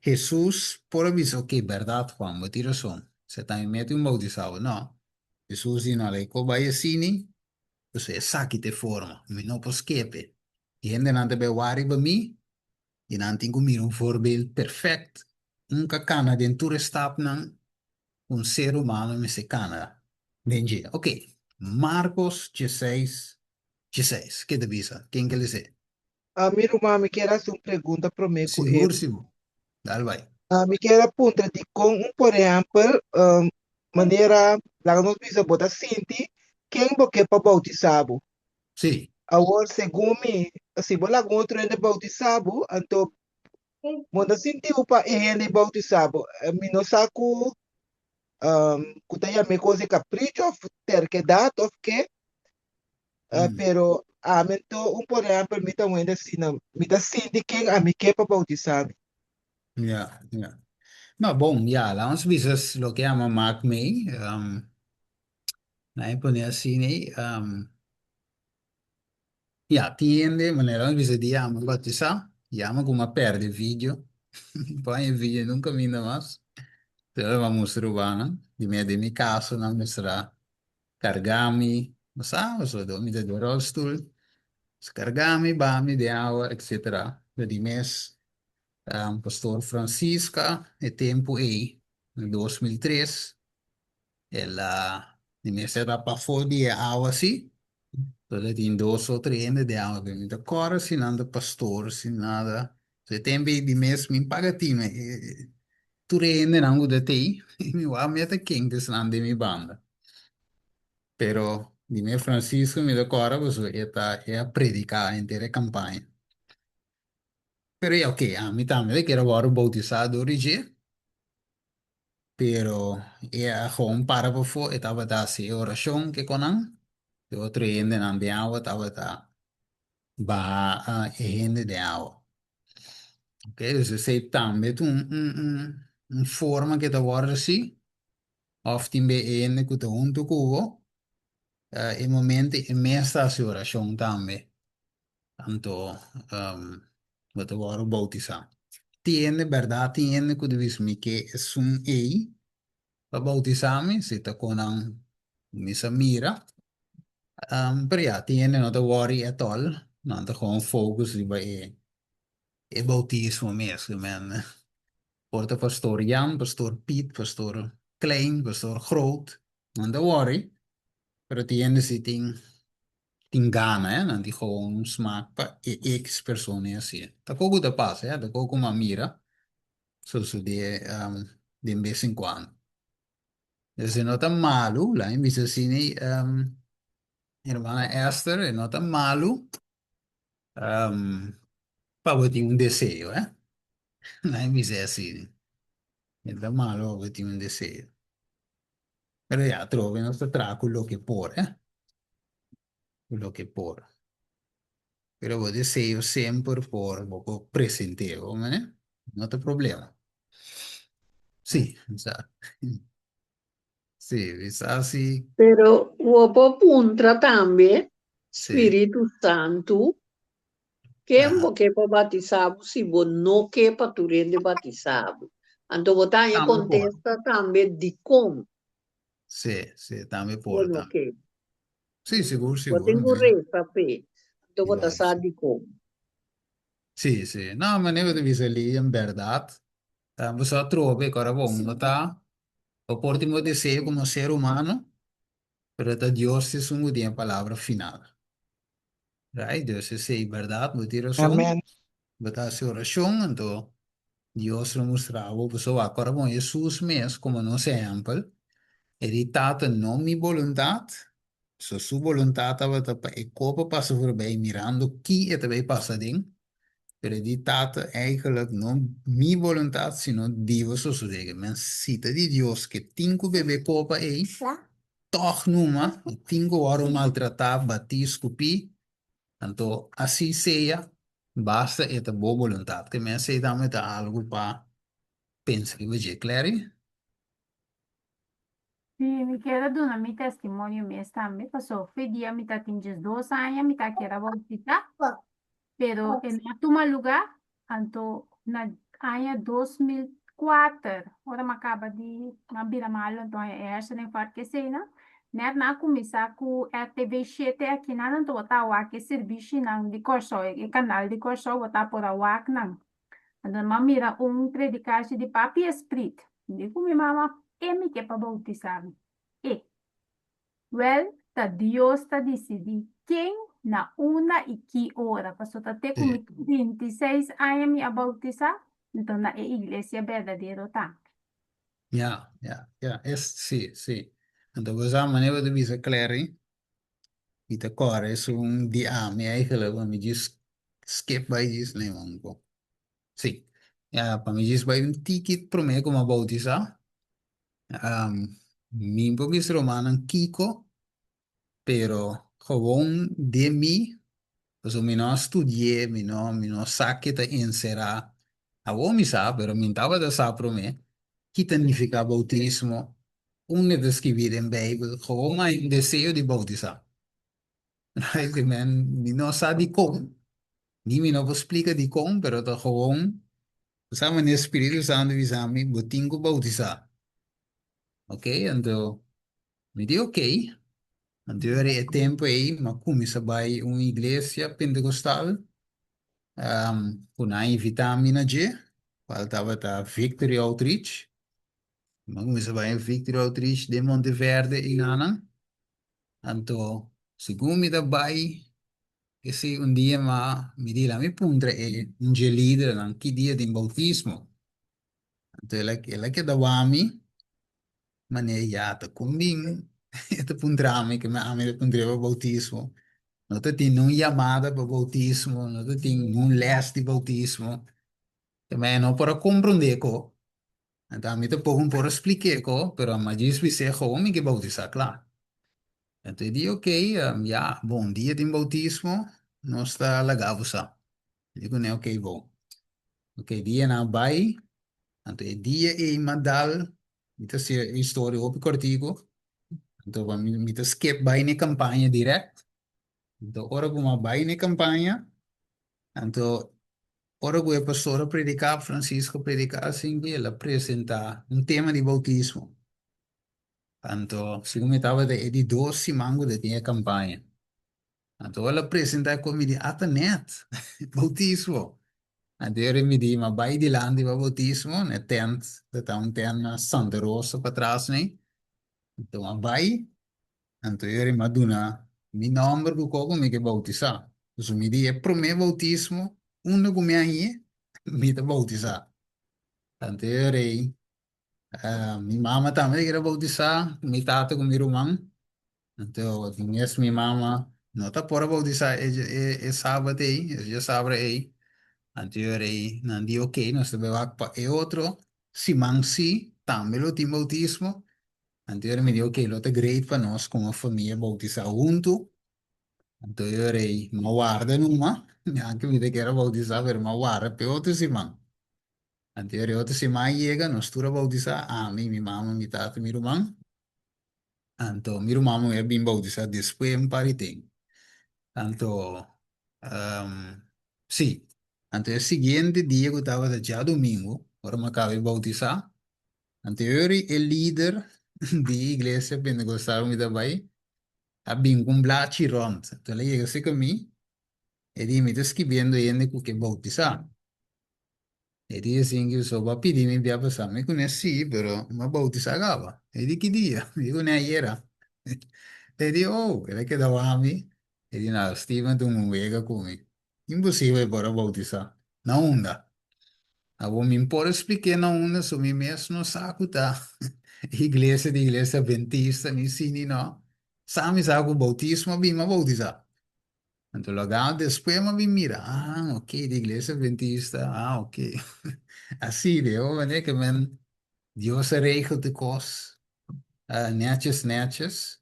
Speaker 1: Jesus, por aviso que verdade, Juan, me tira razão. Você também mete um bautizado, não. Jesus diz, não, le vai assim, você saque de forma, me não pode escape. E ainda não te beware para mim, e não tenho comigo um voorbeeld perfect. Nunca cana dentro stap nan um ser humano me se cana. Benji, ok. Marcos 16, 16. Que te visa? Quem que ele se?
Speaker 6: Mi irmã me quer fazer uma pergunta para mim com ele.
Speaker 1: Seguro, seguro. Dale, vai.
Speaker 6: Me quer apontar de com, por exemplo, maneira, lá nós bisa botar sinti, quem boque para bautizado.
Speaker 1: Sim.
Speaker 6: Agora, segundo mim, se bola outro ainda bautizado, então, manda sentiu para ele bautizado. Me não saco, que tenha me coisa capricho, ter que dar, of que,
Speaker 1: Mm.
Speaker 6: pero, me to, por exemplo, me tá ainda assim, me tá sinti quem a me quer para bautizado.
Speaker 1: Ja, ja. Nou, bom, ja, laat ons lo que llama Mark May. Na pone assim, né? Ja, tiende, maneira ons bisa dia llama batizar. Llama como perde vídeo. Põe o vídeo nunca vinda mais. Então, vamos urbana. De mi caso, não será cargami, sabe, so do mi do rolstoel. Cargami, bami de água, etc. De mes, pastor Francisca, e tempo aí, em 2003, ela, de mes era para fora de água assim, então tem 2 ou 3 anos de água, de me decora, se nada pastor, se nada, se tem bem de mes, me paga time, tu rende não de ti, e me va a meter quem, se não de mi banda. Pero dime Francisco me decora, pues esta é a predicar inteira campanha. Pero é ok, a mim também quero agora bautizado origem, pero é gewoon para por fora, estava da se oração que conan, de outro ende não de água, estava da ba a ende de água. Ok, dus sei também forma que tá agora assim, ofte be ende que tá cubo, e momento e mesta a oração também. Tanto wat agora bautizar. Tiene, verdade, tiene que diz me que é ei para bautizar-me, se está com missa mira. Pero ja, tiene não te worry at all. Não te gewoon focus bij e bautismo mesmo, man. Porta pastor Jan, pastor Piet, pastor Klein, pastor Groot. Não te worry. Pero tiene si ting gana, não te gewoon smaak para X personen assim. Tá com o que passa, tá com uma mira. So de vez em quando. Se não tá malo, lá em vez assim, Hermana Esther, e não tá malo, para botar um desejo, eh? Não é dizer assim, é tá malo, botar um desejo. Pero ya, trovo, não está trago lo que por, eh? Lo que por. Pero vou desejo sempre por, vou presente, né? Não tem problema. Sim, exato. Sim, isso assim,
Speaker 2: Pero uopo puntra también,
Speaker 1: sim.
Speaker 2: Espíritu Santo, que
Speaker 1: Ah,
Speaker 2: que para batizado, si vos no que para tu de batizado. Anto botanya
Speaker 1: também por.
Speaker 2: contesta también di com,
Speaker 1: Sim, sim, também por,
Speaker 2: bueno
Speaker 1: também.
Speaker 2: que.
Speaker 1: Sim, seguro,
Speaker 2: Vos
Speaker 1: seguro,
Speaker 2: tengo
Speaker 1: né?
Speaker 2: re, papi. Anto
Speaker 1: Claro,
Speaker 2: botasar
Speaker 1: sim.
Speaker 2: di com.
Speaker 1: Sì, sì, no, ma ne vedo visto lì in verdad. Você trova que agora bom, não tá? O portimo desejo como ser humano, pero da Dios es un día palavra final. Right? Deus é sei verdade, não tem razão,
Speaker 6: Amen.
Speaker 1: botar a oração, então Deus nos mostrava, pessoa agora bom, Jesus mesmo, como nosso exemplo, ele tata não minha vontade, só sua vontade estava e corpo passa por bem, mirando que é também passa dentro. Per die taten eigenlijk non mi volontà, sino Dio sostegge. Men cita di Dios che tingo bebe copa e toch numa, tingo oro maltratar, bati, scupi, tanto assim seja, basta e ta boa vontade. Que men sei dame ta algo pa pensa que vai claro?
Speaker 4: Sí, me queda dando mi testimonio mes también. Pasó, fue día, mi tinges 2 años, mi que era bautizar, pero en otro lugar, anto, na año 2004, ahora me acaba de, na vira malo, então é essa nem faz que sei, né? Né, na começar com RTV 7 aqui, na não tô botar o aqui serviço não de corso, e canal de corso botar por a WAC não. Então, mira predicante de papi espírito. Digo, minha mama, é me que para bautizar. E, well, tá Deus tá decidindo quem na una e que hora. Passou até com
Speaker 1: Sì,
Speaker 4: 26 anos me a bautizar. Então, na igreja verdadeira, tá?
Speaker 1: ja, ja, ja, sì, sì. Então, você maneira de visa claro, e te core is un di ame eigenlijk, want me just skip by this, nee man, po. Sì. Ja, pa me just by un ticket pro me come bautizar. Mimpo bis romanen Kiko, pero gewoon de mi, also mi no studie, mi no sa che te insera. Avo mi sa, pero mi tava da sa pro me, che significa bautismo, un ne descrivere in Bijbel, gewoon mijn deseo di bautizar. Right? Men, mi no sa di kom. Ni mi no explica di kom, pero to gewoon, usama ni Espíritu Santo visami, botingo bautizar. Ok? Então, me di ok. Então, era tempo aí, mas como se vai uma igreja pentecostal, com a vitamina G, faltava a Victory Outreach, mas como se vai a Victory Outreach de Monteverde em Anna, então, segundo me da vai, que se um dia me diz lá, me pondre é um líder, não, que dia de bautismo. Então, ela que dava a mim, mas já está comigo, esta pondrá-me, que me ame pondre o bautismo. Não te tem nenhuma chamada para bautismo, não te tem nenhum leste de bautismo. Também não para compreender, co. Então, a mim te pouco para explicar, co, pero a mais vi ser como que bautizar, claro. Então, eu digo, ok, já, bom dia de bautismo, não está legal, sabe? Eu digo, né, ok, bom. Ok, dia na vai, então, dia e mandal, então, se a história op cortigo, então, vamos, me skip vai na campanha direto. Então, ora como vai na campanha, então, ora que a pastora predicar, Francisco predicar assim, que ela apresenta um tema de bautismo. Então, segundo estava de 12 mango de tinha campanha. Então, ela apresenta como de net, bautismo. Então, eu me disse, mas vai de lá de bautismo, né, tent, tá um tent na Santa Rosa para trás, né? Então, vai, então eu me duna, mi nome do coco me que bautizar. Então, me disse, é pro meu bautismo, um do me aí, me tá bautizar. Então, eu minha mama também era bautizar, minha tata com meu irmão. Então, conheço minha mama, não está por bautizar, é sábado aí, é sábado aí. Anterior aí, não di ok, nós também vamos para é outro, se man si, também o tem bautismo. Anterior me disse ok, lo é great para nós como família bautizar junto. Anterior aí, uma guarda numa, anche mi que era bautizar, pero uma guarda, pe outro se man. Anterior outro se man chega, nós tura bautizar, a mim, minha mama, minha tata, meu irmão. Então, meu irmão é bem bautizado depois, em Paritem. Tanto, sim. Então, o seguinte dia que eu estava já domingo, para me acabei de bautizar, anterior, o líder da igreja pentecostal me também, a bem com blá rond. Então, ele chega assim comigo, e disse, me está escrevendo ainda que eu bautizar. Ele disse assim, que eu só vou pedir me para passar, me conheci, pero me bautizar agora. Ele disse, que dia? Eu digo, nem era. Ele disse, oh, ele quedava a mim. Ele disse, não, Steven, tu não vega comigo. Impossível para bautizar. Na onda. A me impor expliquei na onda, só me mesmo no saco, tá? Igreja de igreja adventista, nem sim, nem não. Sabe, sabe o bautismo, bem, mas bautizar. Então, logo depois, mas bem, mira, ok, de igreja adventista, ok. Assim, eu, né, que, man, Deus regelt de coisas, netjes, netjes.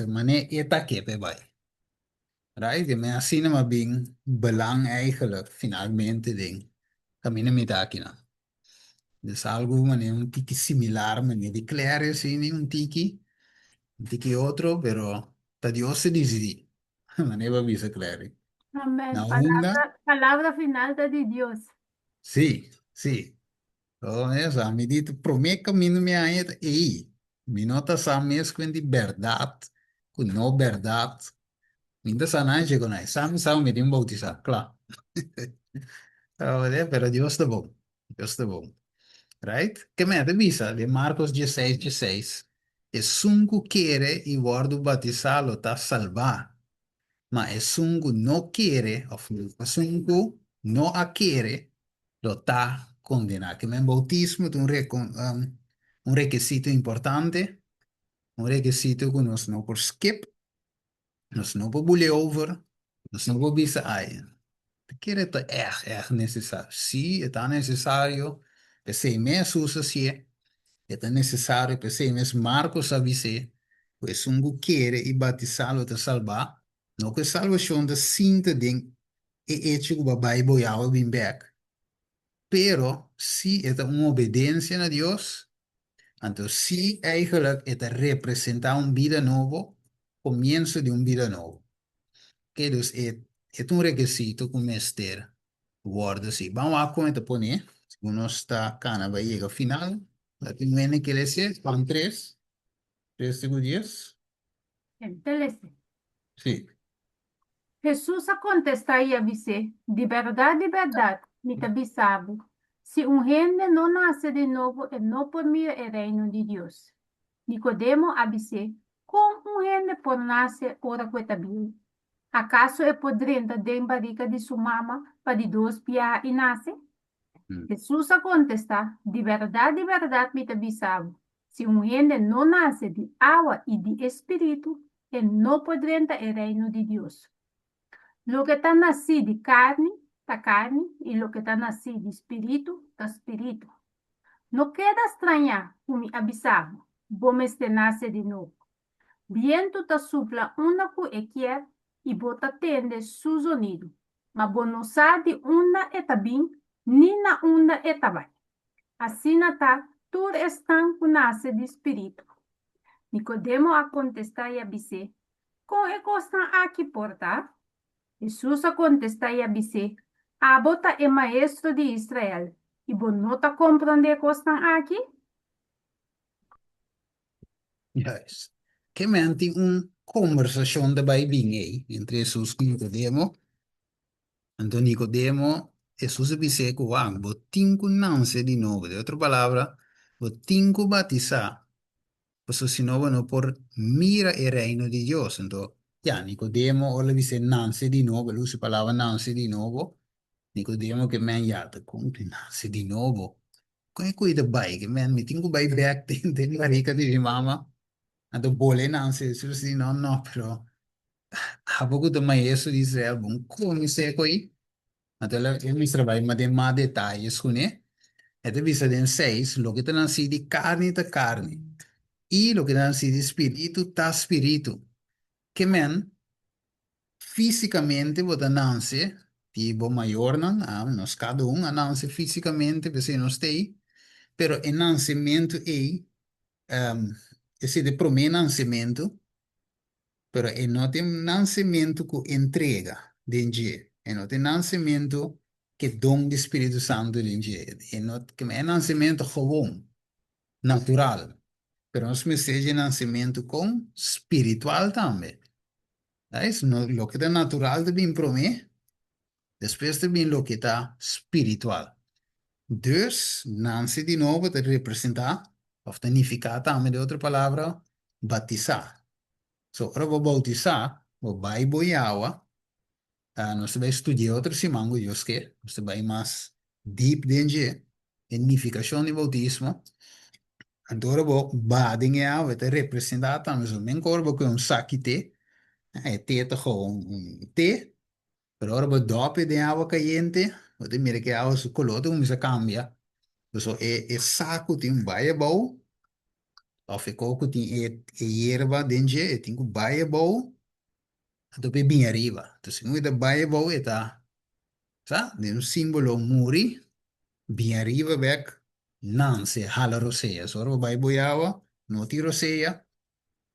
Speaker 1: Mané, eta que, bij. Right? Que me assim, mas bem, belang eigenlijk, finalmente, ding. Caminho me dá aqui, não. Dus algo, mané, um tique similar, mané, declara assim, um tique outro, pero, ta Dios se decidi. Mané, va bisa claro.
Speaker 4: Amén.
Speaker 1: Na onda,
Speaker 4: Palabra final de Dios.
Speaker 1: sim, sim. Então, essa, a medida, promete caminho me ainda, e, me nota sa mesmo com de verdade, com não verdade, ainda sa não chegou, né? Sabe, me tem bautizar, claro. Pero Dios está bom, Deus está bom. Right? Que me avisa de Marcos 16:16. E sungu quiere y guardo batizarlo está salvar. Ma e sungu no quiere, o sungu no a quiere, lo está condenado. Que me bautismo es un requisito importante, un requisito que nos no por skip, nos no por bully over, nos no por visa ay. Quiere está echt necesario. Sí, está necesario. Que se me asusta si é necessário, pensei, mas Marcos avise, pues um quiere e batizá-lo te salvar, não que salvação da cinta de é hecho que o Bible ya will be back. Pero si é uma obediência a Deus, então si eigenlijk é representar uma vida nova, começo de uma vida nova. Que dus é um requisito que o mestre guarda assim. Vamos a conta pôr, né? Uno está cana vai chegar ao final. Lá tem um que ele é, van três. 3 segundos.
Speaker 4: Entonces,
Speaker 1: Sí.
Speaker 4: Jesús contesta y dice, de verdad, me te avisaba, si un gente no nace de nuevo, no por mí el reino de Dios. Nicodemo dice, ¿cómo un gente por nacer ora cuesta bien? ¿Acaso es podrenda de barriga de su mamá para de dos pies y nace?
Speaker 1: Mm.
Speaker 4: Jesús contesta, de verdad, me te avisaba, si un gente no nace de agua y de espíritu, no podrá entrar el reino de Dios. Lo que está nacido de carne, está carne, y lo que está nacido de espíritu, está espíritu. No queda extrañar, como avisamos, vos este nace de nuevo. Viento te sopla una cualquier y vos te atiendes su sonido. Mas vos no sabes una está bien, ni na una está mal. Así nata, tú están que nace de espíritu. Nicodemo a contestar y a dizer, ¿cómo es que están aquí portar? Jesús contesta y dice, Abota é maestro de Israel, e vos não está compreendendo que estão aqui?
Speaker 1: Juist. Que menti un conversación de Baibing entre Jesús y Nicodemo. Entonces Nicodemo, Jesús dice que Juan, vos tinco nance de nuevo. De otra palabra, vos tinco batizar. Pues si no, no por mira el reino de Dios. Entonces, ya, Nicodemo, o le dice nance de nuevo, él usa palabra nance de nuevo. Nicodemo que me ya te conte nance de nuevo. Como é que cuida bai? Que me tinco bai back de la rica de mi mamá. Então, bole não se assim, não, não, pero há pouco também isso de Israel, bom, como isso é coi? Então, ele trabalha mas tem mais detalhes, né? Então, visa den seis, lo que tem assim de carne tá carne, e lo que tem assim de espírito tá espírito. Que men, fisicamente, você nasce, tipo maior, não, nós cada um nasce fisicamente, você não tem, pero o nascimento esse de pro nascimento, pero não tem nascimento que entrega dentro, não tem nascimento que dom do Espírito Santo dentro, não que é nascimento comum, natural, pero nós precisamos nascimento com espiritual também. É isso, lo que é natural também para mim, depois também lo que está espiritual. Dus, nasce de novo te representar, of significar também de outra palavra, batizar. So, ora vou bautizar, vou vai boiawa, nós vai estudar outro simango, Deus que, nós vai mais deep dentro, significação de bautismo, agora vou badem awa, te representar também, so, men corpo com saque te, te te gewoon te, pero ora vou dope de água caliente, vou te mira que a água su color, tu misa cambia, so, saco tem um baia bom, of ik ook tem hierba dentro, tem um baia bom, tu pe bem arriba, tu se muita baia bom, tá, sa, de um símbolo muri, bem arriba back, não se hala roseia, so ora vai boiava, não ti roseia,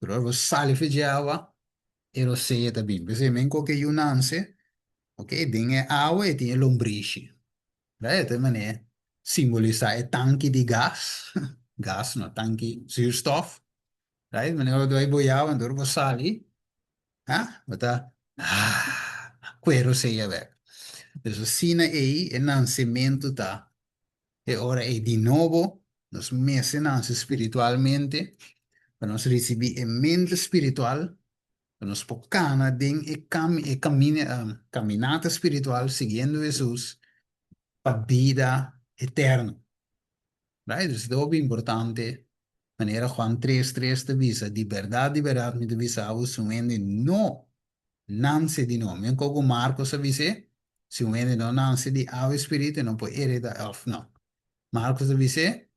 Speaker 1: pero ora sale feijava, e roseia também, porque men qualquer um nanse, ok, tem água e tem lombrice. Right? De manier symboliseer tanque de gás, gás, no, tanque zuurstof. Right? Wanneer we boeien door we sali, wat dat, quero seja weg. Dus we zien é nascimento tá. E ora é de novo, nos mencionamos espiritualmente, para nos receber a mente espiritual, para nos pocana den caminata espiritual seguindo Jesus para vida eterna. Right? Dus dat is importante. Wanneer Juan 3:3 te visa, di verdad, mi te visa, us umende no, nanse di no. Men kogo Marcos avise, si umende no nanse di ave spirito, non può heredar, of no. Marcos avise,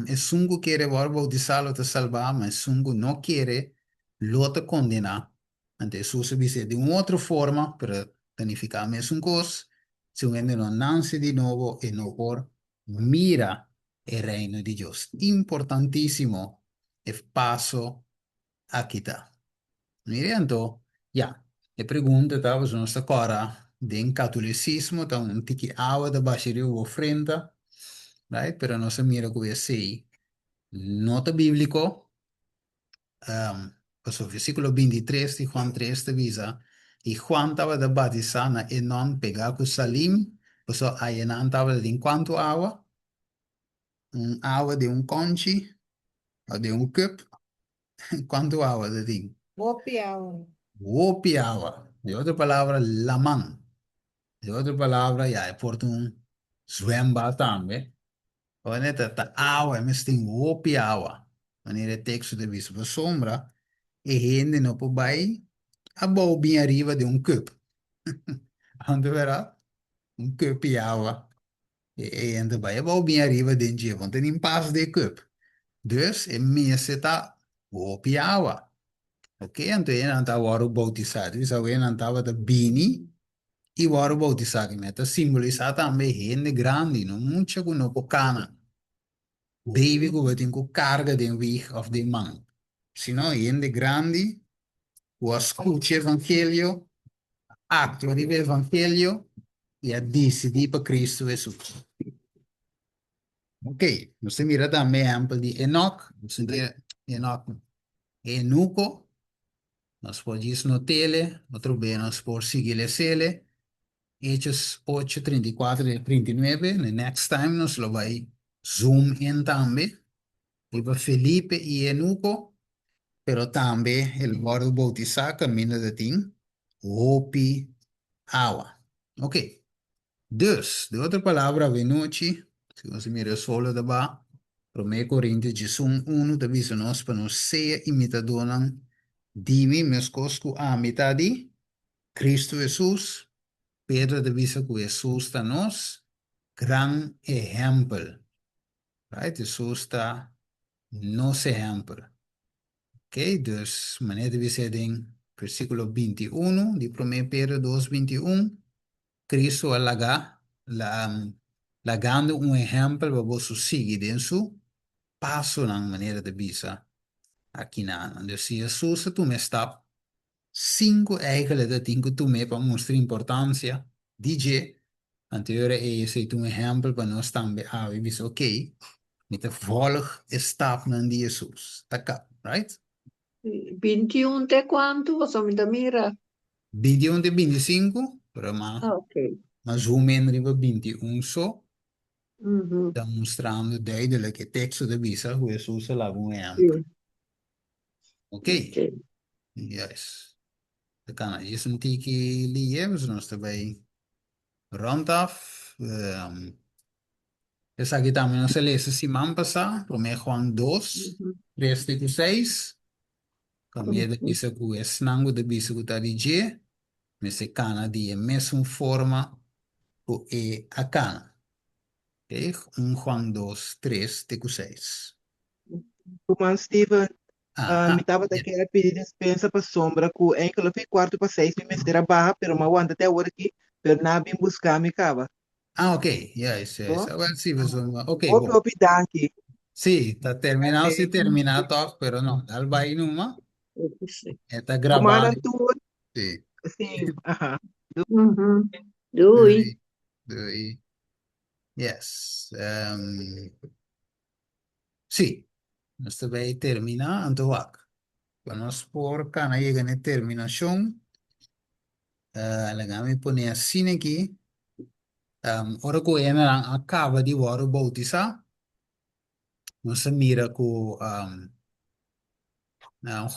Speaker 1: e sungu quiere vol bautizarlo te salvar, ma sungu no quiere lo te condenar. Ante Jesus avise de uma outra forma, para danificar mesmo cos, si umende no nanse di nuovo e no por mira el reino de Dios. Importantísimo el paso aquí está. Mire, entonces, ya, le pregunta, estaba su nuestra cara de catolicismo, está un tiki agua de baixaria o ofrenda, right? Pero no se mira que es así. Nota bíblico, pues el versículo 23 de Juan 3 te visa, y Juan estaba de batizar y no pegar con salim, pues ahí no estaba de en cuanto agua, un agua de un conchi, o de un cup, ¿cuánto agua de ti?
Speaker 5: Bopiao.
Speaker 1: Wopi agua. De otra palabra, lamán. De otra palabra, ya, por un zwembad también. Wanneer het agua, misschien wopi agua. Wanneer het texto de vis voor sombra, e rende no po bai, a bom bem arriba de um cup. Onde verá? Um cup de água. E ende bai, a bom bem arriba de um dia, want tem pas de cup. Dus, e mese ta wopi agua. Ok, então ele não estava agora bautizado, isso aí não estava da bini e agora bautizado, mas está simbolizado também gente grande, não muito que não pocana, baby que vai ter com carga de weg of de man, senão gente grande, o escute o evangelho, acto do evangelho e a decidir para Cristo Jesus. Ok, você mira também exemplo de Enoch, você mira Enoch, Enuco. Nós podemos ir no tele, outro bem, nós podemos seguir a tele. Hechos 8, 34 e 39. No next time, nós lo vai zoom in também. Iba Felipe e Enuco, pero também el gordo bautizar camino de tim. Hopi agua. Ok. Dus, de outra palavra, venuti, se você mira solo de ba, 1 Coríntios 1, deve ser nós para nós ser imitador de mim, meus cosco a mitad de Cristo Jesus. Pedro deve ser que Jesus está nós, gran exemplo. Right? Jesus está nos exemplo. Ok? Dus, maneira deve ser em versículo 21, de 1 Pedro 2, 21. Cristo lagando um exemplo para você seguir em seu passo na maneira de vida aqui na. Então, se Jesus tu me está cinco eigenlijk dat tinha tu me para mostrar importância DJ anterior é esse tu um exemplo para nós também we bis ok met de volg stap na de Jesus tá cá right
Speaker 2: 21 até quanto? Você me dá mira?
Speaker 1: 21 de 25 pero
Speaker 2: Ok.
Speaker 1: mas o menino 21 só
Speaker 2: Uhum.
Speaker 1: está mostrando duidelijk het tekst de bisa hoe Jesus lá um exemplo
Speaker 2: Sim.
Speaker 1: ok
Speaker 2: Ok.
Speaker 1: yes de kan is een tiki liefs nós também rond af esa aquí también no se lee ese semana pasada, 1 Juan 2,
Speaker 2: Uhum.
Speaker 1: 3 e 6. Kami de
Speaker 2: Uhum.
Speaker 1: bisa ku es nangu de bisa ku tadi je, me se cana di e mesmo forma ku e a cana. Okay? 1 Juan 2, 3 e 6.
Speaker 6: Como Steven, me
Speaker 1: Aha,
Speaker 6: estava
Speaker 1: yeah.
Speaker 6: daquela pedir dispensa para sombra, com em que eu fui quarto para seis, me mestra barra, pero uma wanda até agora aqui, pero na bem buscar me cava.
Speaker 1: Ah, ok, yes, yes.
Speaker 6: Bom,
Speaker 1: Well, sí, pues, ok,
Speaker 6: opi
Speaker 1: bon.
Speaker 6: opi danke.
Speaker 1: Sí, está terminado, sí terminado todo, pero no, al baile no,
Speaker 2: Eu sei.
Speaker 1: está
Speaker 6: Comanda
Speaker 1: grabado.
Speaker 6: tudo,
Speaker 1: Sí.
Speaker 6: sim, aham.
Speaker 2: Uhum. Doei.
Speaker 1: Doei, doei. Yes. Sí. Este vai terminar antoak. Vamos por cana llega en terminación. Le gami pone assim aqui. Ora que ena acaba de word bautizar. Nós mira que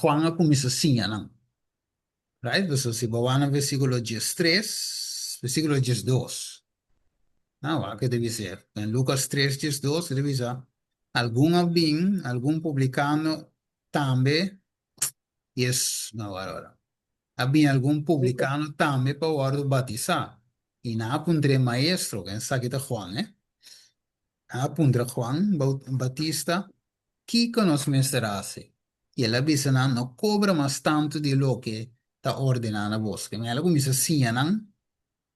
Speaker 1: Juan começa assim, não? Right? Então, se vai no versículo 13, versículo 12. Não, que deve ser. Em Lucas 3, 12, deve ser. Algum publicano também, yes, não, agora. Havia algum publicano também para o ordo batizar. E na apuntre maestro, que está aqui Juan, né? Apuntre Juan Batista, que conosce mesterase. E ela disse, não cobra mais tanto de lo que está ordenando a vos. Que ela começa assim, não?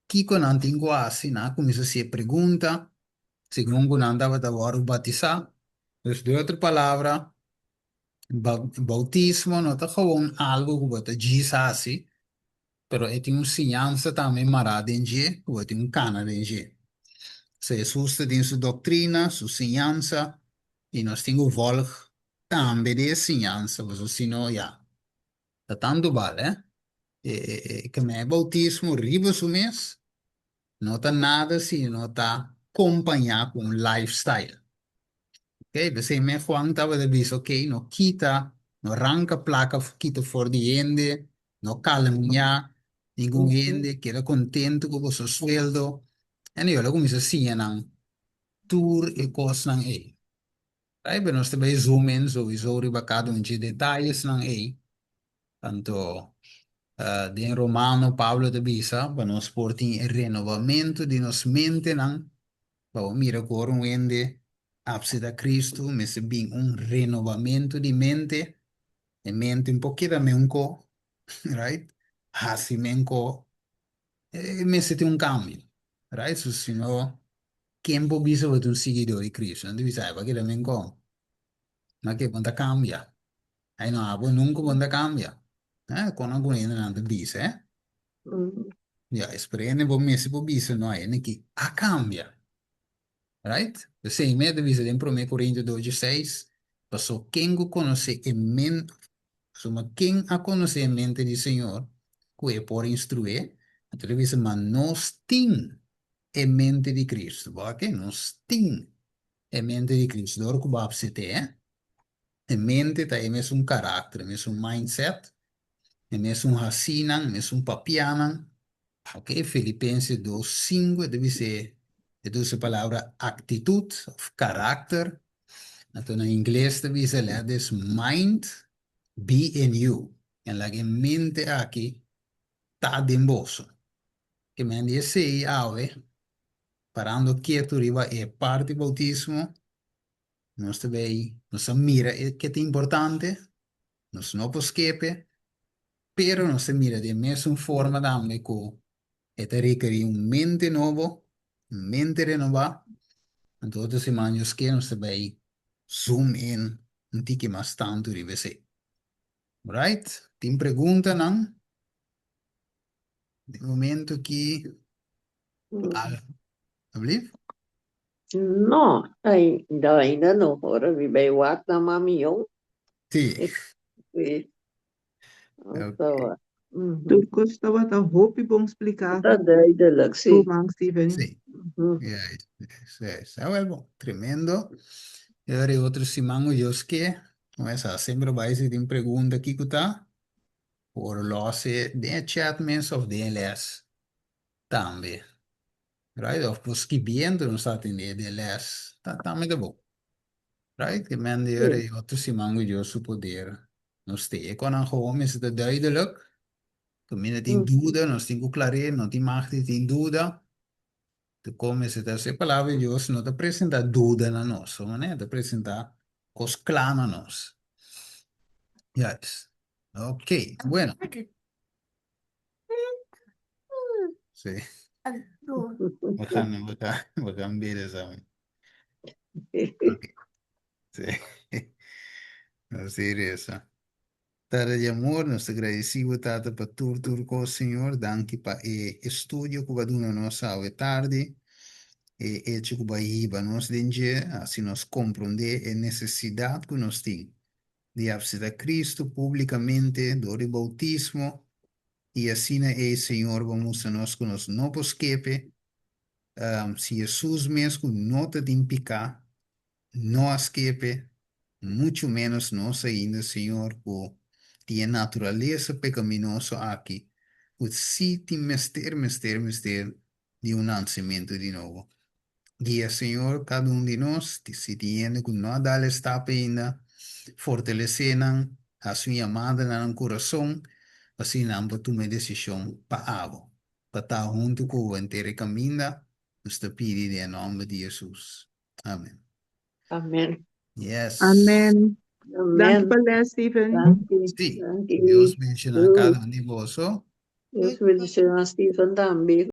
Speaker 1: Que não tem quase, não? Começa a se pergunta, se não andava a ordo batizar. Então, de outra palavra, bautismo não está gewoon algo que você diz assim, pero tem uma ciência também marada em G, ou tem um cana em G. Se Jesus tem sua doutrina, sua ciência, e nós temos o volg também de ciência, mas senão, já, tá tanto vale, que me bautismo, riba o mês, não tá nada se não tá acompanhado com um lifestyle. Ok, você me Juan estava de dizer, ok, não quita, não arranca placa, quita for de gente, não calumnia, ninguém
Speaker 2: Uhum.
Speaker 1: gente, queda contente com o seu sueldo. E eu logo comecei assim, não, tour e coisas não é. Aí, bem, nós também zoom in, sowieso, riba cada de detalhes não é. Tanto, de Romano, Paulo de Bisa, para nós portem renovamento de nos mente, não. Para mira, agora um ende, ápice a Cristo, mas bem um renovamento de mente, e mente um pouquinho menco, right? Assim menco, mas tem um cambio, right? So, senão, quem pode bisa um seguidor de Cristo, não deve saber que é menco, mas que quando cambia, aí não, nunca quando cambia, quando alguém não diz,
Speaker 2: Uhum.
Speaker 1: já, espera, vou me se pode bisa, não é, que a cambia. Right? Sei me divisa em 1 Coríntios 2:6. Passou quem o conhece em mente, soma quem a conhece em mente do Senhor, que é por instruir, então divisa, mas nós tem em mente de Cristo, ok? Nós tem em mente de Cristo, dor que vai se ter, em mente tá é mesmo um caráter, é mesmo um mindset, é mesmo um racinan, é mesmo um papianan, ok? Filipenses 2:5 deve ser, é duas palavras, atitude, caráter. Então, em inglês, também se lê this mind be in you. En la que mente aqui está dentro. Que me dice aí, ave, parando quieto, riba, é parte do bautismo. Nós também, nós mira que é importante, nós não podemos esquecer, pero nós mira de mesma forma também que é requerir mente novo, mente renovada. Então, todas as semanas que nós também zoom in, um tique mais tanto, riba, sei. Right? Tem pergunta, não? De momento que, alsjeblieft.
Speaker 2: No, ainda não. Ora, vi bem o ato na mamião.
Speaker 1: Sim.
Speaker 2: Então,
Speaker 3: Turco estava a roupa bom explicar.
Speaker 2: tá duidelijk, sim.
Speaker 3: Romang Steven.
Speaker 1: Sí, ya, está bueno, tremendo. Y ahora hay otro simango yo es que, no es siempre va a decir en pregunta aquí que está, por lo hace de chatments of DLS también, right? Of pues que viendo no está en DLS, también de bo, right? Que men de ahora hay otro simango yo su poder, no esté con een home is het duidelijk, que men in duda, no tengo claridad, no te macht in duda. Tu come se te palavra Deus não te apresenta dúvida na nossa, né? Te apresenta cos clama nós. Yes. Ok, bueno. Sí. Bacana ver essa. Ok, sí. Así es essa. Tara de amor, nós te agradecemos tata para tudo, Senhor. Danke para o estúdio que vai dar nossa aula tarde. E que vai ir nós dentro, assim nós compreender a necessidade que nós temos de aceitar Cristo publicamente, do bautismo, e assim é, Senhor, vamos a nós que nós não escape, se Jesus mesmo não te impicar, não escape, muito menos nós ainda, Senhor, que a natureza pecaminosa aqui, o sim tem mister de nascimento de novo. Guia, Senhor, cada de nós, se tiene que não dar esta ainda, fortalecer a sua amada no coração, assim não para tomar decisão para algo, para estar junto com o inteiro caminho, nos te pedir em nome de Jesus. Amém.
Speaker 2: Amen.
Speaker 1: Yes.
Speaker 3: Amen. Dank
Speaker 2: Amen.
Speaker 3: je wel, Steven.
Speaker 1: Sí.
Speaker 2: Dank
Speaker 1: Deus
Speaker 2: u.
Speaker 1: menciona a cada um de vós.
Speaker 2: Deus wil je Steven dan